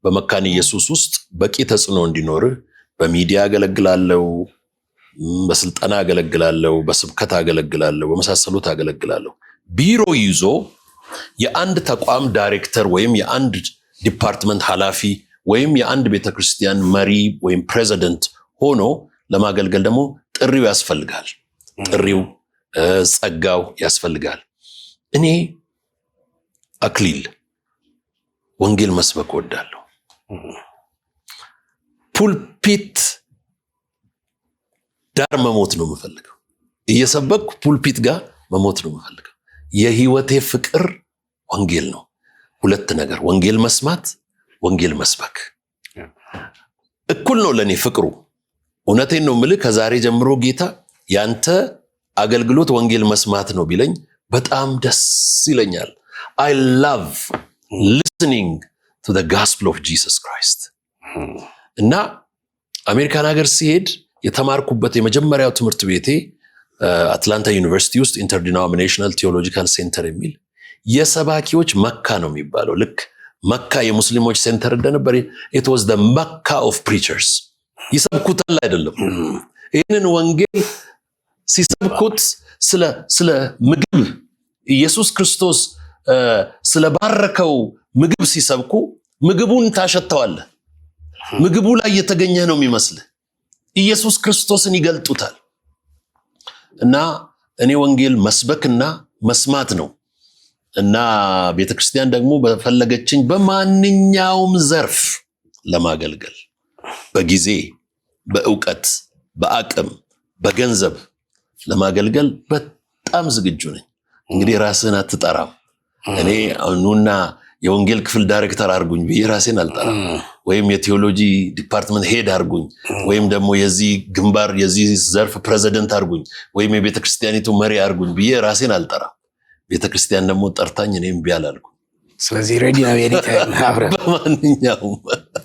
C: በመካነ ኢየሱስ ውስጥ በቂ ተጽዕኖ እንዲኖርህ በሚዲያ አገለግላለሁ፣ በስልጠና አገለግላለሁ፣ በስብከት አገለግላለሁ፣ በመሳሰሉት አገለግላለሁ። ቢሮ ይዞ የአንድ ተቋም ዳይሬክተር ወይም የአንድ ዲፓርትመንት ኃላፊ ወይም የአንድ ቤተክርስቲያን መሪ ወይም ፕሬዚደንት ሆኖ ለማገልገል ደግሞ ጥሪው ያስፈልጋል። ጥሪው ጸጋው ያስፈልጋል። እኔ አክሊል ወንጌል መስበክ ወዳለሁ። ፑልፒት ዳር መሞት ነው የምፈልገው። እየሰበኩ ፑልፒት ጋር መሞት ነው የምፈልገው። የህይወቴ ፍቅር ወንጌል ነው። ሁለት ነገር፣ ወንጌል መስማት፣ ወንጌል መስበክ እኩል ነው ለኔ ፍቅሩ። እውነቴን ነው የምልህ። ከዛሬ ጀምሮ ጌታ ያንተ አገልግሎት ወንጌል መስማት ነው ቢለኝ በጣም ደስ ይለኛል። I love listening to the gospel of Jesus Christ. እና አሜሪካን ሀገር ሲሄድ የተማርኩበት የመጀመሪያው ትምህርት ቤቴ አትላንታ ዩኒቨርሲቲ ውስጥ ኢንተርዲኖሚኔሽናል ቴዎሎጂካል ሴንተር የሚል የሰባኪዎች መካ ነው የሚባለው። ልክ መካ የሙስሊሞች ሴንተር እንደነበር it was the Mecca of preachers። ይሰብኩታል አይደለም። ይህንን ወንጌል ሲሰብኩት ስለ ምግብ ኢየሱስ ክርስቶስ ስለባረከው ምግብ ሲሰብኩ ምግቡን ታሸተዋለህ። ምግቡ ላይ የተገኘ ነው የሚመስልህ። ኢየሱስ ክርስቶስን ይገልጡታል። እና እኔ ወንጌል መስበክና መስማት ነው። እና ቤተክርስቲያን ደግሞ በፈለገችኝ በማንኛውም ዘርፍ ለማገልገል በጊዜ፣ በእውቀት፣ በአቅም፣ በገንዘብ ለማገልገል በጣም ዝግጁ ነኝ። እንግዲህ ራስህን አትጠራም። እኔ ኑና የወንጌል ክፍል ዳይሬክተር አድርጉኝ ብዬ ራሴን አልጠራም። ወይም የቴዎሎጂ ዲፓርትመንት ሄድ አድርጉኝ፣ ወይም ደግሞ የዚህ ግንባር የዚህ ዘርፍ ፕሬዚደንት አድርጉኝ፣ ወይም የቤተክርስቲያኒቱ መሪ አድርጉኝ ብዬ ራሴን አልጠራም። ቤተክርስቲያን ደግሞ ጠርታኝ እኔም ቢያላልኩ።
A: ስለዚህ ሬዲ ነው የኔታይም አብረን
C: በማንኛውም።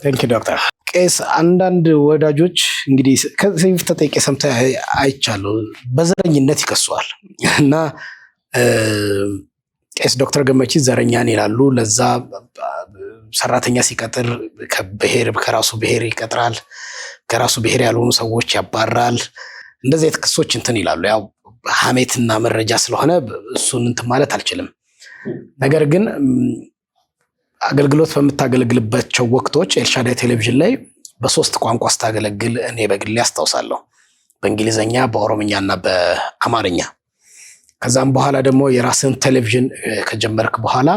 A: ታንክ ዩ ዶክተር። ቄስ አንዳንድ ወዳጆች እንግዲህ ከዚህ ተጠይቄ ሰምተህ አይቻለሁ፣ በዘረኝነት ይከሷል እና ቄስ ዶክተር ገመቺስ ዘረኛን ይላሉ። ለዛ ሰራተኛ ሲቀጥር ከራሱ ብሔር ይቀጥራል፣ ከራሱ ብሔር ያልሆኑ ሰዎች ያባራል። እንደዚህ አይነት ክሶች እንትን ይላሉ። ያው ሐሜትና መረጃ ስለሆነ እሱን እንትን ማለት አልችልም። ነገር ግን አገልግሎት በምታገለግልባቸው ወቅቶች ኤልሻዳይ ቴሌቪዥን ላይ በሶስት ቋንቋ ስታገለግል እኔ በግሌ አስታውሳለሁ። በእንግሊዘኛ፣ በኦሮምኛና በአማርኛ። ከዛም በኋላ ደግሞ የራስን ቴሌቪዥን ከጀመርክ በኋላ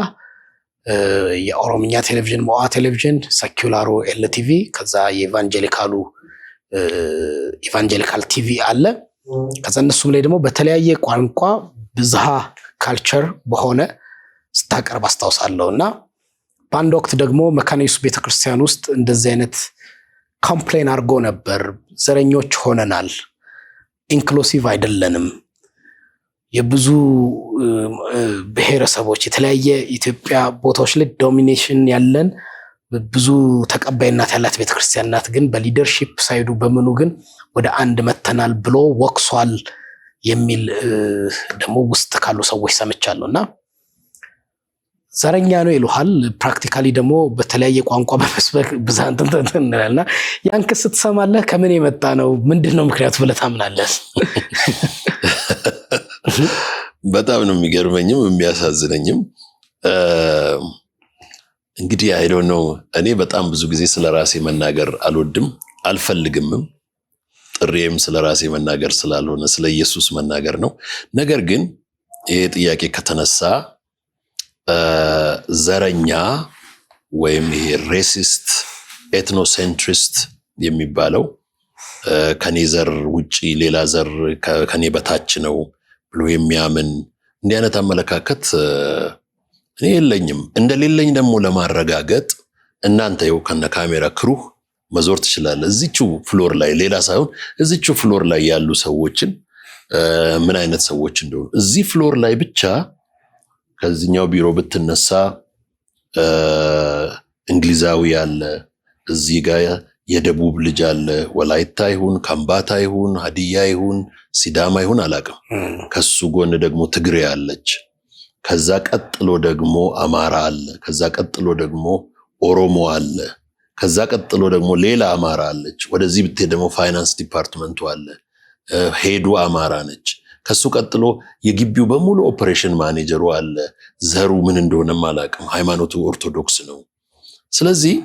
A: የኦሮምኛ ቴሌቪዥን ሞአ ቴሌቪዥን፣ ሰኪላሩ ኤልቲቪ፣ ከዛ የኢቫንጀሊካሉ ኢቫንጀሊካል ቲቪ አለ። ከዛ እነሱም ላይ ደግሞ በተለያየ ቋንቋ ብዝሃ ካልቸር በሆነ ስታቀርብ አስታውሳለሁ። እና በአንድ ወቅት ደግሞ መካነ ኢየሱስ ቤተክርስቲያን ውስጥ እንደዚህ አይነት ኮምፕሌን አድርጎ ነበር። ዘረኞች ሆነናል፣ ኢንክሉሲቭ አይደለንም፣ የብዙ ብሔረሰቦች የተለያየ ኢትዮጵያ ቦታዎች ላይ ዶሚኔሽን ያለን ብዙ ተቀባይነት ያላት ቤተክርስቲያን ናት፣ ግን በሊደርሺፕ ሳይዱ በምኑ ግን ወደ አንድ መተናል ብሎ ወቅሷል የሚል ደግሞ ውስጥ ካሉ ሰዎች ሰምቻለሁ። እና ዘረኛ ነው ይሉሃል። ፕራክቲካሊ ደግሞ በተለያየ ቋንቋ በመስበክ ብዛት እንትና ያን ክስ ትሰማለህ። ከምን የመጣ ነው? ምንድነው ምክንያቱ ብለህ ታምናለህ?
C: በጣም ነው የሚገርመኝም የሚያሳዝነኝም። እንግዲህ አይ ዶንት ኖ። እኔ በጣም ብዙ ጊዜ ስለ ራሴ መናገር አልወድም አልፈልግምም። ጥሪም ስለራሴ መናገር ስላልሆነ ስለ ኢየሱስ መናገር ነው። ነገር ግን ይሄ ጥያቄ ከተነሳ ዘረኛ ወይም ይሄ ሬሲስት ኤትኖሴንትሪስት የሚባለው ከኔ ዘር ውጪ ሌላ ዘር ከኔ በታች ነው ብሎ የሚያምን እንዲህ አይነት አመለካከት እኔ የለኝም። እንደሌለኝ ደግሞ ለማረጋገጥ እናንተ ይኸው ከነ ካሜራ ክሩህ መዞር ትችላለህ። እዚቹ ፍሎር ላይ ሌላ ሳይሆን እዚቹ ፍሎር ላይ ያሉ ሰዎችን ምን አይነት ሰዎች እንደሆኑ እዚህ ፍሎር ላይ ብቻ ከዚህኛው ቢሮ ብትነሳ እንግሊዛዊ አለ፣ እዚህ ጋር የደቡብ ልጅ አለ፣ ወላይታ ይሁን ከምባታ ይሁን ሀዲያ ይሁን ሲዳማ ይሁን አላውቅም። ከሱ ጎን ደግሞ ትግሬ አለች። ከዛ ቀጥሎ ደግሞ አማራ አለ። ከዛ ቀጥሎ ደግሞ ኦሮሞ አለ። ከዛ ቀጥሎ ደግሞ ሌላ አማራ አለች። ወደዚህ ብትሄድ ደግሞ ፋይናንስ ዲፓርትመንቱ አለ። ሄዱ አማራ ነች። ከሱ ቀጥሎ የግቢው በሙሉ ኦፕሬሽን ማኔጀሩ አለ። ዘሩ ምን እንደሆነም አላውቅም። ሃይማኖቱ ኦርቶዶክስ ነው። ስለዚህ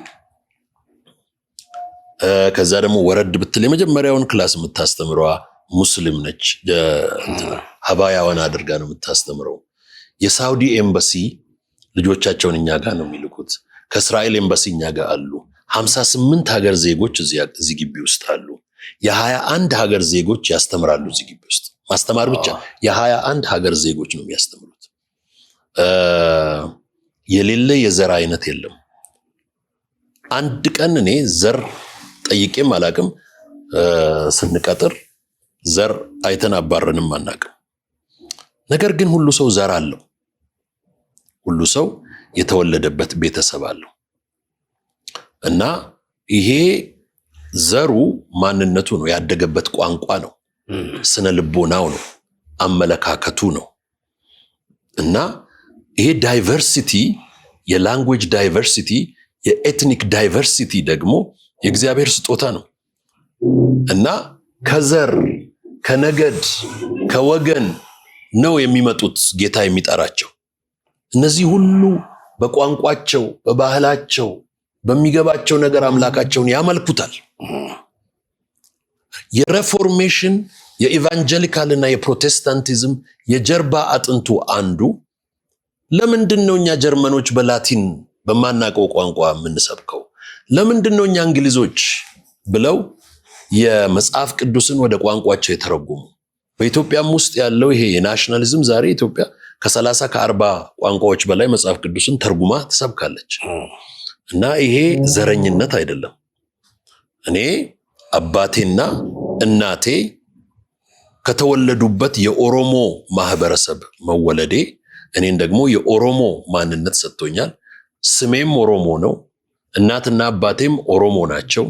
C: ከዛ ደግሞ ወረድ ብትል የመጀመሪያውን ክላስ የምታስተምረዋ ሙስሊም ነች። ሀባያዋን አድርጋ ነው የምታስተምረው። የሳውዲ ኤምባሲ ልጆቻቸውን እኛ ጋር ነው የሚልኩት። ከእስራኤል ኤምባሲ እኛ ጋር አሉ። 58 ሀገር ዜጎች እዚህ ግቢ ውስጥ አሉ። የ21 ሀገር ዜጎች ያስተምራሉ እዚህ ግቢ ውስጥ። ማስተማር ብቻ የ21 ሀገር ዜጎች ነው የሚያስተምሩት። የሌለ የዘር አይነት የለም። አንድ ቀን እኔ ዘር ጠይቄም አላቅም። ስንቀጥር ዘር አይተን አባረንም አናቅም። ነገር ግን ሁሉ ሰው ዘር አለው። ሁሉ ሰው የተወለደበት ቤተሰብ አለው እና ይሄ ዘሩ ማንነቱ ነው፣ ያደገበት ቋንቋ ነው፣ ስነ ልቦናው ነው፣ አመለካከቱ ነው። እና ይሄ ዳይቨርሲቲ፣ የላንጉዌጅ ዳይቨርሲቲ፣ የኤትኒክ ዳይቨርሲቲ ደግሞ የእግዚአብሔር ስጦታ ነው እና ከዘር ከነገድ ከወገን ነው የሚመጡት ጌታ የሚጠራቸው። እነዚህ ሁሉ በቋንቋቸው በባህላቸው በሚገባቸው ነገር አምላካቸውን ያመልኩታል። የሬፎርሜሽን የኢቫንጀሊካል እና የፕሮቴስታንቲዝም የጀርባ አጥንቱ አንዱ ለምንድን ነው እኛ ጀርመኖች በላቲን በማናቀው ቋንቋ የምንሰብከው? ለምንድን ነው እኛ እንግሊዞች ብለው የመጽሐፍ ቅዱስን ወደ ቋንቋቸው የተረጎሙ? በኢትዮጵያም ውስጥ ያለው ይሄ የናሽናሊዝም ዛሬ ኢትዮጵያ ከ30 ከ40 ቋንቋዎች በላይ መጽሐፍ ቅዱስን ተርጉማ ትሰብካለች። እና ይሄ ዘረኝነት አይደለም። እኔ አባቴና እናቴ ከተወለዱበት የኦሮሞ ማህበረሰብ መወለዴ እኔን ደግሞ የኦሮሞ ማንነት ሰጥቶኛል። ስሜም ኦሮሞ ነው። እናትና አባቴም ኦሮሞ ናቸው።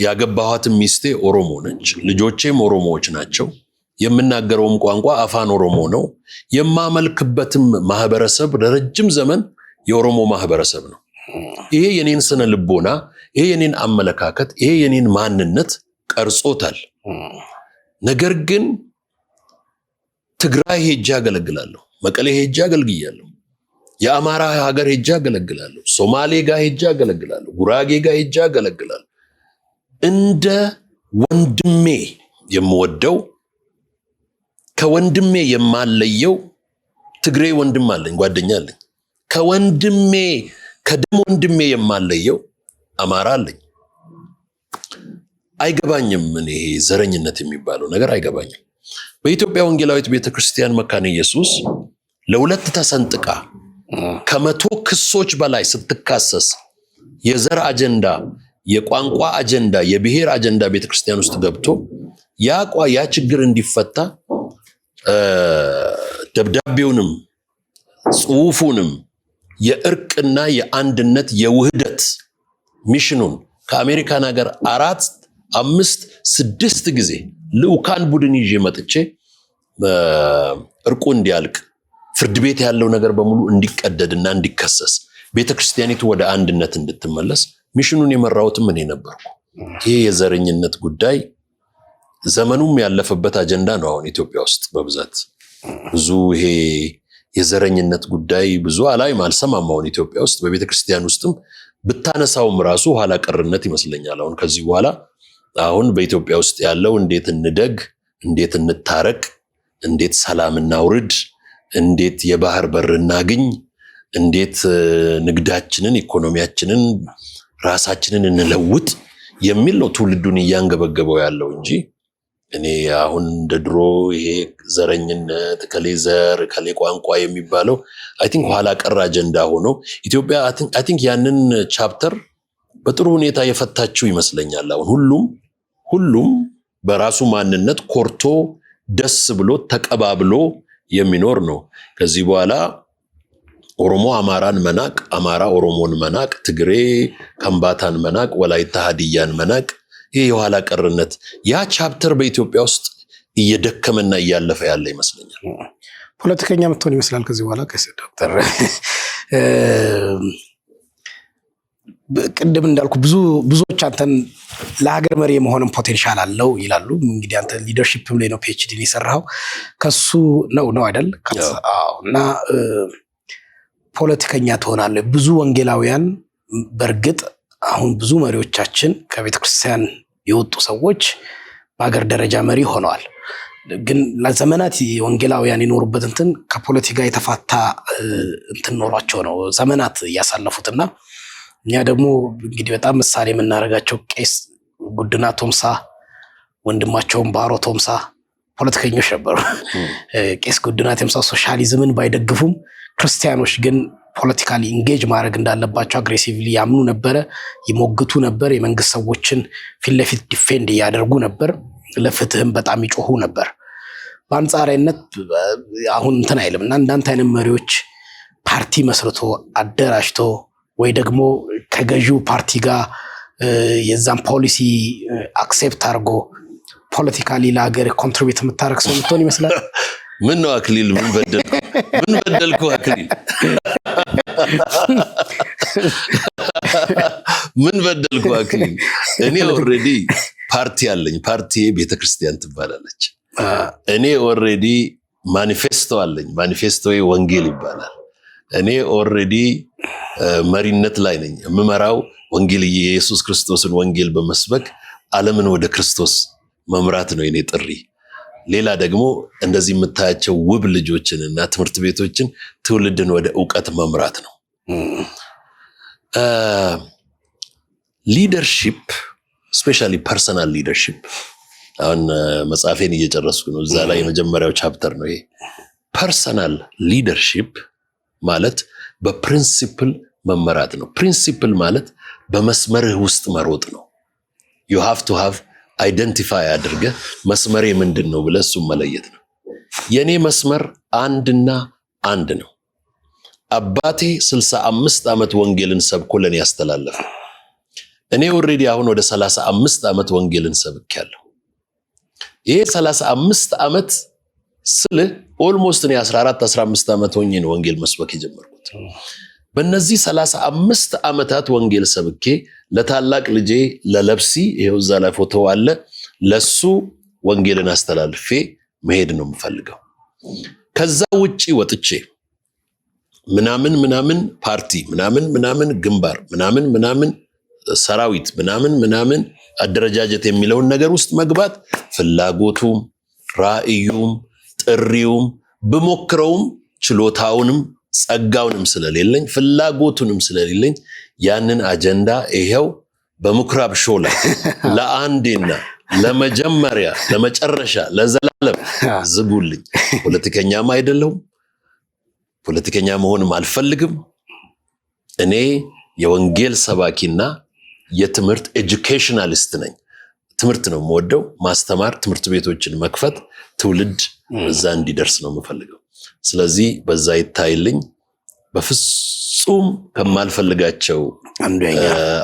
C: ያገባኋትም ሚስቴ ኦሮሞ ነች። ልጆቼም ኦሮሞዎች ናቸው። የምናገረውም ቋንቋ አፋን ኦሮሞ ነው። የማመልክበትም ማህበረሰብ ለረጅም ዘመን የኦሮሞ ማህበረሰብ ነው። ይሄ የኔን ስነ ልቦና፣ ይሄ የኔን አመለካከት፣ ይሄ የኔን ማንነት ቀርጾታል። ነገር ግን ትግራይ ሄጄ አገለግላለሁ፣ መቀሌ ሄጄ አገልግያለሁ፣ የአማራ ሀገር ሄጄ አገለግላለሁ፣ ሶማሌ ጋር ሄጄ አገለግላለሁ፣ ጉራጌ ጋር ሄጄ አገለግላለሁ። እንደ ወንድሜ የምወደው ከወንድሜ የማለየው ትግሬ ወንድም አለኝ፣ ጓደኛ አለኝ። ከወንድሜ ከደም ወንድሜ የማለየው አማራ አለኝ። አይገባኝም። እኔ ዘረኝነት የሚባለው ነገር አይገባኝም። በኢትዮጵያ ወንጌላዊት ቤተክርስቲያን መካነ ኢየሱስ ለሁለት ተሰንጥቃ ከ100 ክሶች በላይ ስትካሰስ የዘር አጀንዳ፣ የቋንቋ አጀንዳ፣ የብሔር አጀንዳ ቤተክርስቲያን ውስጥ ገብቶ ያ ችግር እንዲፈታ ደብዳቤውንም ጽሑፉንም የእርቅና የአንድነት የውህደት ሚሽኑን ከአሜሪካን ሀገር 4፣ 5፣ 6 ጊዜ ልዑካን ቡድን ይዤ መጥቼ እርቁ እንዲያልቅ ፍርድ ቤት ያለው ነገር በሙሉ እንዲቀደድና እንዲከሰስ ቤተክርስቲያኒቱ ወደ አንድነት እንድትመለስ ሚሽኑን የመራሁትም እኔ ነበርኩ። ይሄ የዘረኝነት ጉዳይ ዘመኑም ያለፈበት አጀንዳ ነው። አሁን ኢትዮጵያ ውስጥ በብዛት ብዙ ይሄ የዘረኝነት ጉዳይ ብዙ አላይም አልሰማም። አሁን ኢትዮጵያ ውስጥ በቤተክርስቲያን ውስጥም ብታነሳውም ራሱ ኋላ ቀርነት ይመስለኛል። አሁን ከዚህ በኋላ አሁን በኢትዮጵያ ውስጥ ያለው እንዴት እንደግ፣ እንዴት እንታረቅ፣ እንዴት ሰላም እናውርድ፣ እንዴት የባህር በር እናግኝ፣ እንዴት ንግዳችንን፣ ኢኮኖሚያችንን፣ ራሳችንን እንለውጥ የሚል ነው ትውልዱን እያንገበገበው ያለው እንጂ እኔ አሁን እንደ ድሮ ይሄ ዘረኝነት ከሌ ዘር ከሌ ቋንቋ የሚባለው አይ ቲንክ ኋላ ቀር አጀንዳ ሆኖ ኢትዮጵያ አይ ቲንክ ያንን ቻፕተር በጥሩ ሁኔታ የፈታችው ይመስለኛል። አሁን ሁሉም በራሱ ማንነት ኮርቶ ደስ ብሎ ተቀባብሎ የሚኖር ነው። ከዚህ በኋላ ኦሮሞ አማራን መናቅ፣ አማራ ኦሮሞን መናቅ፣ ትግሬ ከምባታን መናቅ፣ ወላይታ ሀዲያን መናቅ ይህ የኋላ ቀርነት ያ ቻፕተር በኢትዮጵያ ውስጥ እየደከመና እያለፈ ያለ ይመስለኛል።
A: ፖለቲከኛ ምትሆን ይመስላል ከዚህ በኋላ ዶክተር። ቅድም እንዳልኩ ብዙዎች አንተን ለሀገር መሪ የመሆንም ፖቴንሻል አለው ይላሉ። እንግዲህ አንተ ሊደርሺፕም ላይ ነው ፒኤችዲ የሰራው ከሱ ነው አይደል? እና ፖለቲከኛ ትሆናለህ። ብዙ ወንጌላውያን በእርግጥ አሁን ብዙ መሪዎቻችን ከቤተክርስቲያን የወጡ ሰዎች በሀገር ደረጃ መሪ ሆነዋል። ግን ለዘመናት ወንጌላውያን የኖሩበት እንትን ከፖለቲካ የተፋታ እንትን ኖሯቸው ነው ዘመናት እያሳለፉትና እኛ ደግሞ እንግዲህ በጣም ምሳሌ የምናደርጋቸው ቄስ ጉድና ቶምሳ ወንድማቸውን ባሮ ቶምሳ ፖለቲከኞች ነበሩ። ቄስ ጉድና ቶምሳ ሶሻሊዝምን ባይደግፉም ክርስቲያኖች ግን ፖለቲካሊ ኢንጌጅ ማድረግ እንዳለባቸው አግሬሲቭሊ ያምኑ ነበረ፣ ይሞግቱ ነበር፣ የመንግስት ሰዎችን ፊት ለፊት ዲፌንድ እያደርጉ ነበር፣ ለፍትህም በጣም ይጮሁ ነበር። በአንጻራዊነት አሁን እንትን አይልም እና እንዳንተ አይነት መሪዎች ፓርቲ መስርቶ አደራጅቶ ወይ ደግሞ ከገዢው ፓርቲ ጋር የዛን ፖሊሲ አክሴፕት አድርጎ ፖለቲካሊ ለሀገር ኮንትሪቢዩት የምታደርግ ሰው የምትሆን ይመስላል።
C: ምን ነው አክሊል? ምን በደልኩ አክሊል? ምን በደልኩ አክሊል? እኔ ኦልሬዲ ፓርቲ አለኝ። ፓርቲ ቤተክርስቲያን ትባላለች። እኔ ኦልሬዲ ማኒፌስቶ አለኝ። ማኒፌስቶ ወንጌል ይባላል። እኔ ኦልሬዲ መሪነት ላይ ነኝ። የምመራው ወንጌል የኢየሱስ ክርስቶስን ወንጌል በመስበክ ዓለምን ወደ ክርስቶስ መምራት ነው የኔ ጥሪ። ሌላ ደግሞ እንደዚህ የምታያቸው ውብ ልጆችን እና ትምህርት ቤቶችን ትውልድን ወደ ዕውቀት መምራት ነው። ሊደርሺፕ ስፔሻሊ ፐርሰናል ሊደርሺፕ አሁን መጽሐፌን እየጨረስኩ ነው። እዛ ላይ የመጀመሪያው ቻፕተር ነው ይሄ። ፐርሰናል ሊደርሺፕ ማለት በፕሪንሲፕል መመራት ነው። ፕሪንሲፕል ማለት በመስመርህ ውስጥ መሮጥ ነው። you have to have አይደንቲፋይ አድርገህ መስመሬ ምንድን ነው ብለህ እሱን መለየት ነው። የኔ መስመር አንድና አንድ ነው። አባቴ 65 ዓመት ወንጌልን ሰብኮ ለኔ ያስተላለፈ። እኔ ኦልሬዲ አሁን ወደ 35 ዓመት ወንጌልን ሰብኬያለሁ። ይሄ 35 ዓመት ስልህ ኦልሞስት እኔ 14 15 ዓመት ሆኜ ነው ወንጌል መስበክ የጀመርኩት። በእነዚህ 35 ዓመታት ወንጌል ሰብኬ ለታላቅ ልጄ ለለብሲ ይሄው እዛ ላይ ፎቶ አለ፣ ለሱ ወንጌልን አስተላልፌ መሄድ ነው የምፈልገው። ከዛ ውጪ ወጥቼ ምናምን ፓርቲ ምናምን ግንባር ምናምን ሰራዊት ምናምን አደረጃጀት የሚለውን ነገር ውስጥ መግባት ፍላጎቱም ራእዩም ጥሪውም ብሞክረውም ችሎታውንም ጸጋውንም ስለሌለኝ ፍላጎቱንም ስለሌለኝ ያንን አጀንዳ ይሄው በምኩራብ ሾው ላይ ለአንዴና ለመጀመሪያ ለመጨረሻ ለዘላለም ዝጉልኝ። ፖለቲከኛም አይደለሁም፣ ፖለቲከኛ መሆንም አልፈልግም። እኔ የወንጌል ሰባኪና የትምህርት ኤጁኬሽናሊስት ነኝ። ትምህርት ነው የምወደው፣ ማስተማር፣ ትምህርት ቤቶችን መክፈት፣ ትውልድ እዛ እንዲደርስ ነው የምፈልገው። ስለዚህ በዛ ይታይልኝ። በፍጹም ከማልፈልጋቸው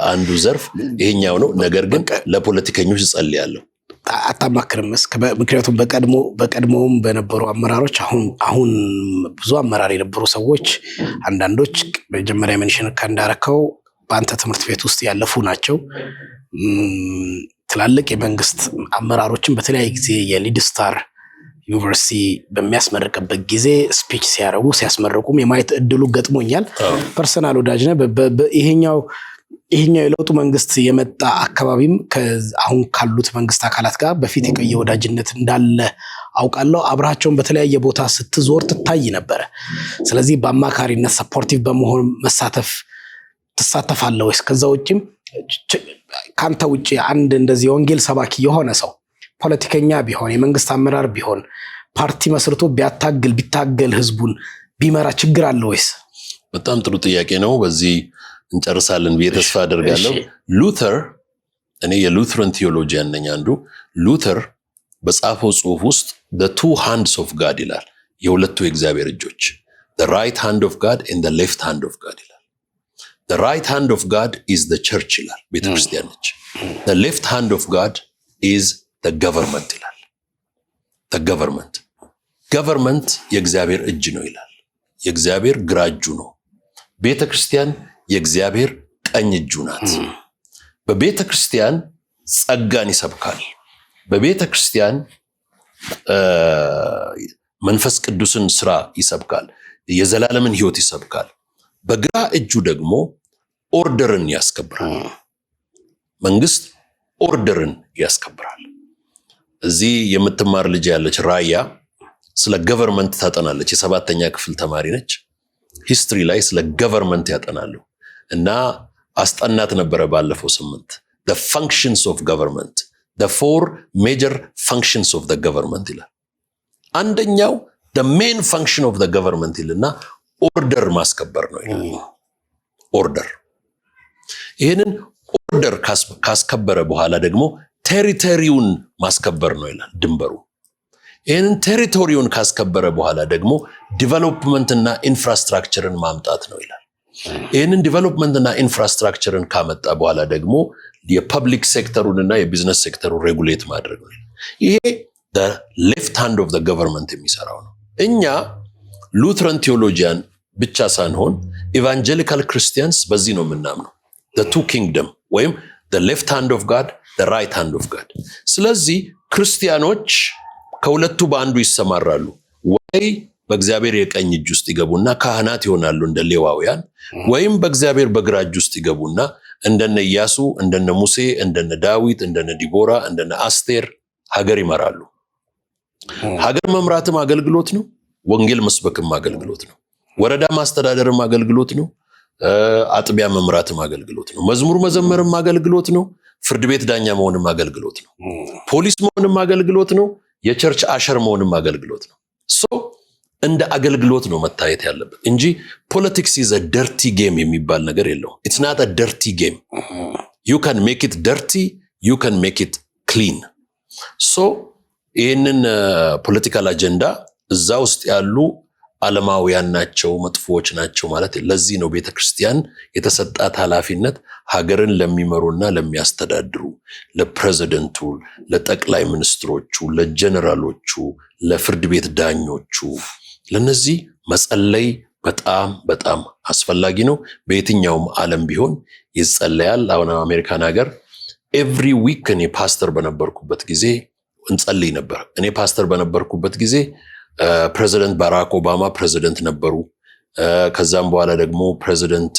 C: አንዱ ዘርፍ ይሄኛው ነው። ነገር ግን ለፖለቲከኞች እጸልያለሁ።
A: አታማክርምስ? ምክንያቱም በቀድሞውም በነበሩ አመራሮች አሁን ብዙ አመራር የነበሩ ሰዎች አንዳንዶች መጀመሪያ ሜንሽን እንዳረከው በአንተ ትምህርት ቤት ውስጥ ያለፉ ናቸው። ትላልቅ የመንግስት አመራሮችን በተለያየ ጊዜ የሊድ ስታር ዩኒቨርሲቲ በሚያስመርቅበት ጊዜ ስፒች ሲያረጉ ሲያስመርቁም የማየት እድሉ ገጥሞኛል። ፐርሰናል ወዳጅ ነህ። ይሄኛው ይሄኛው የለውጡ መንግስት የመጣ አካባቢም አሁን ካሉት መንግስት አካላት ጋር በፊት የቆየ ወዳጅነት እንዳለ አውቃለሁ። አብራቸውን በተለያየ ቦታ ስትዞር ትታይ ነበረ። ስለዚህ በአማካሪነት ሰፖርቲቭ በመሆን ትሳተፋለህ ወይስ? ከዛ ውጭም ካንተ ውጭ አንድ እንደዚህ ወንጌል ሰባኪ የሆነ ሰው ፖለቲከኛ ቢሆን የመንግስት አመራር ቢሆን ፓርቲ መስርቶ ቢታገል ህዝቡን ቢመራ ችግር አለ ወይስ?
C: በጣም ጥሩ ጥያቄ ነው። በዚህ እንጨርሳለን ብዬ ተስፋ አደርጋለሁ። ሉተር እኔ የሉተራን ቴዎሎጂያን ነኝ። አንዱ ሉተር በጻፈው ጽሑፍ ውስጥ the two hands of God ይላል። የሁለቱ የእግዚአብሔር እጆች the right hand of God and the left hand of God ይላል። the right hand of God is the church ይላል፣ ቤተክርስቲያን ነች። the left hand of God is the government ይላል። the government የእግዚአብሔር እጅ ነው ይላል። የእግዚአብሔር ግራ እጁ ነው። ቤተክርስቲያን የእግዚአብሔር ቀኝ እጁ ናት። በቤተክርስቲያን ጸጋን ይሰብካል። በቤተክርስቲያን መንፈስ ቅዱስን ስራ ይሰብካል። የዘላለምን ህይወት ይሰብካል። በግራ እጁ ደግሞ ኦርደርን ያስከብራል። መንግስት ኦርደርን ያስከብራል። እዚህ የምትማር ልጅ ያለች ራያ ስለ ገቨርንመንት ታጠናለች። የ7ኛ ክፍል ተማሪ ነች። ሂስትሪ ላይ ስለ ገቨርንመንት ያጠናሉ እና አስጠናት ነበረ ባለፈው 8 the functions of government the 4 major functions of the government ይላል። አንደኛው the main function of the government ይልና ኦርደር ማስከበር ነው ይላል። ኦርደር ይሄንን ኦርደር ካስከበረ በኋላ ደግሞ ቴሪቶሪውን ማስከበር ነው ይላል፣ ድንበሩ። ይሄንን ቴሪቶሪውን ካስከበረ በኋላ ደግሞ ዲቨሎፕመንት እና ኢንፍራስትራክቸርን ማምጣት ነው ይላል። ይሄንን ዲቨሎፕመንት እና ኢንፍራስትራክቸርን ካመጣ በኋላ ደግሞ የፐብሊክ ሴክተሩን እና የቢዝነስ ሴክተሩን ሬጉሌት ማድረግ ነው። ይሄ the left hand of the government የሚሰራው ነው። እኛ ሉትራን ቴዎሎጂያን ብቻ ሳንሆን ኢቫንጀሊካል ክርስቲያንስ በዚህ ነው የምናምነው፣ the two kingdom ወይም the left hand of God the right hand of God። ስለዚህ ክርስቲያኖች ከሁለቱ በአንዱ ይሰማራሉ። ወይ በእግዚአብሔር የቀኝ እጅ ውስጥ ይገቡና ካህናት ይሆናሉ እንደ ሌዋውያን፣ ወይም በእግዚአብሔር በግራ እጅ ውስጥ ይገቡና እንደነ ኢያሱ፣ እንደነ ሙሴ፣ እንደነ ዳዊት፣ እንደነ ዲቦራ፣ እንደነ አስቴር ሀገር ይመራሉ። ሀገር መምራትም አገልግሎት ነው። ወንጌል መስበክም አገልግሎት ነው። ወረዳ ማስተዳደርም አገልግሎት ነው። አጥቢያ መምራትም አገልግሎት ነው። መዝሙር መዘመርም አገልግሎት ነው። ፍርድ ቤት ዳኛ መሆንም አገልግሎት ነው። ፖሊስ መሆንም አገልግሎት ነው። የቸርች አሸር መሆንም አገልግሎት ነው። ሶ እንደ አገልግሎት ነው መታየት ያለበት እንጂ ፖለቲክስ ኢዝ አ ደርቲ ጌም የሚባል ነገር የለውም። ኢትስ ናት አ ደርቲ ጌም። ዩ ካን ሜክ ኢት ደርቲ፣ ዩ ካን ሜክ ኢት ክሊን። ሶ ይህንን ፖለቲካል አጀንዳ እዛ ውስጥ ያሉ ዓለማውያን ናቸው፣ መጥፎዎች ናቸው ማለት። ለዚህ ነው ቤተክርስቲያን የተሰጣት ኃላፊነት ሀገርን ለሚመሩና ለሚያስተዳድሩ ለፕሬዚደንቱ፣ ለጠቅላይ ሚኒስትሮቹ፣ ለጀነራሎቹ፣ ለፍርድ ቤት ዳኞቹ ለነዚህ መጸለይ በጣም በጣም አስፈላጊ ነው። በየትኛውም ዓለም ቢሆን ይጸለያል። አሁን አሜሪካን ሀገር ኤቭሪ ዊክ እኔ ፓስተር በነበርኩበት ጊዜ እንጸልይ ነበር። እኔ ፓስተር በነበርኩበት ጊዜ ፕሬዚደንት ባራክ ኦባማ ፕሬዚደንት ነበሩ። ከዛም በኋላ ደግሞ ፕሬዚደንት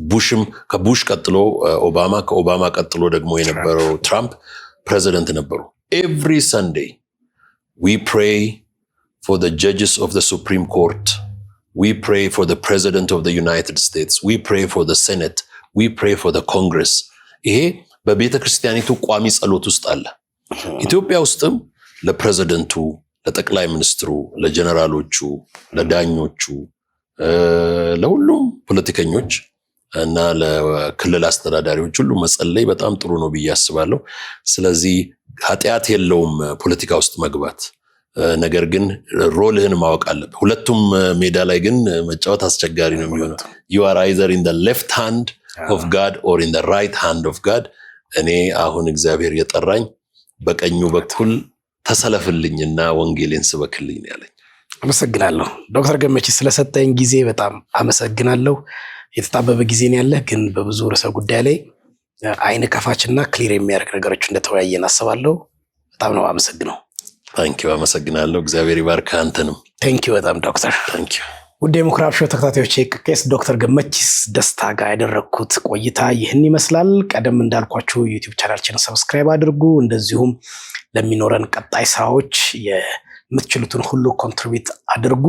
C: ቡሽም፣ ከቡሽ ቀጥሎ ኦባማ፣ ከኦባማ ቀጥሎ ደግሞ የነበረው ትራምፕ ፕሬዚደንት ነበሩ። ኤቭሪ ሰንዴይ we pray for the judges of the Supreme Court, we pray for the President of the United States, we pray for the Senate, we pray for the Congress. ይሄ በቤተ ክርስቲያኒቱ ቋሚ ጸሎት ውስጥ አለ። ኢትዮጵያ ውስጥም ለፕሬዚደንቱ፣ ለጠቅላይ ሚኒስትሩ፣ ለጀነራሎቹ፣ ለዳኞቹ፣ ለሁሉም ፖለቲከኞች እና ለክልል አስተዳዳሪዎች ሁሉ መጸለይ በጣም ጥሩ ነው ብዬ አስባለሁ። ስለዚህ ኃጢአት የለውም ፖለቲካ ውስጥ መግባት። ነገር ግን ሮልህን ማወቅ አለብህ። ሁለቱም ሜዳ ላይ ግን መጫወት አስቸጋሪ ነው የሚሆነው። you are either in the left hand of God or in the right hand of God። እኔ አሁን እግዚአብሔር የጠራኝ በቀኙ በኩል ተሰለፍልኝና ወንጌልን ስበክልኝ ነው ያለኝ። አመሰግናለሁ
A: ዶክተር ገመቺስ ስለሰጠኝ ጊዜ በጣም አመሰግናለሁ። የተጣበበ ጊዜ ነው ያለህ፣ ግን በብዙ ርዕሰ ጉዳይ ላይ አይነ ከፋችና ክሊር የሚያደርግ ነገሮች እንደተወያየን አስባለሁ። በጣም ነው አመሰግነው።
C: ታንኪዩ። አመሰግናለሁ። እግዚአብሔር ይባርክ አንተንም።
A: ታንኪዩ በጣም ዶክተር።
C: ታንኪዩ።
A: ውድ የምኩራብ ሾው ተከታታዮች ቄስ ዶክተር ገመቺስ ደስታ ጋር ያደረኩት ቆይታ ይህን ይመስላል። ቀደም እንዳልኳችሁ ዩቲዩብ ቻናላችንን ሰብስክራይብ አድርጉ። እንደዚሁም ለሚኖረን ቀጣይ ስራዎች የምትችሉትን ሁሉ ኮንትሪቢዩት አድርጉ።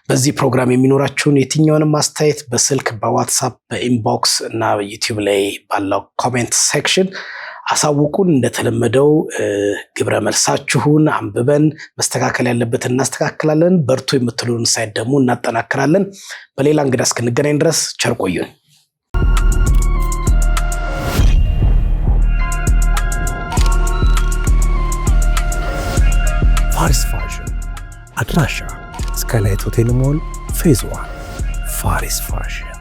A: በዚህ ፕሮግራም የሚኖራችሁን የትኛውንም አስተያየት በስልክ በዋትሳፕ በኢንቦክስ እና በዩቲዩብ ላይ ባለው ኮሜንት ሴክሽን አሳውቁን። እንደተለመደው ግብረ መልሳችሁን አንብበን መስተካከል ያለበትን እናስተካክላለን። በርቱ የምትሉን ሳይት ደግሞ እናጠናክራለን። በሌላ እንግዳ እስክንገናኝ ድረስ ቸር ቆዩን።
B: ፋሪስ ፋሽን አድራሻ ስካይላይት ሆቴል ሞል ፌዝ 1 ፋሪስ ፋሽን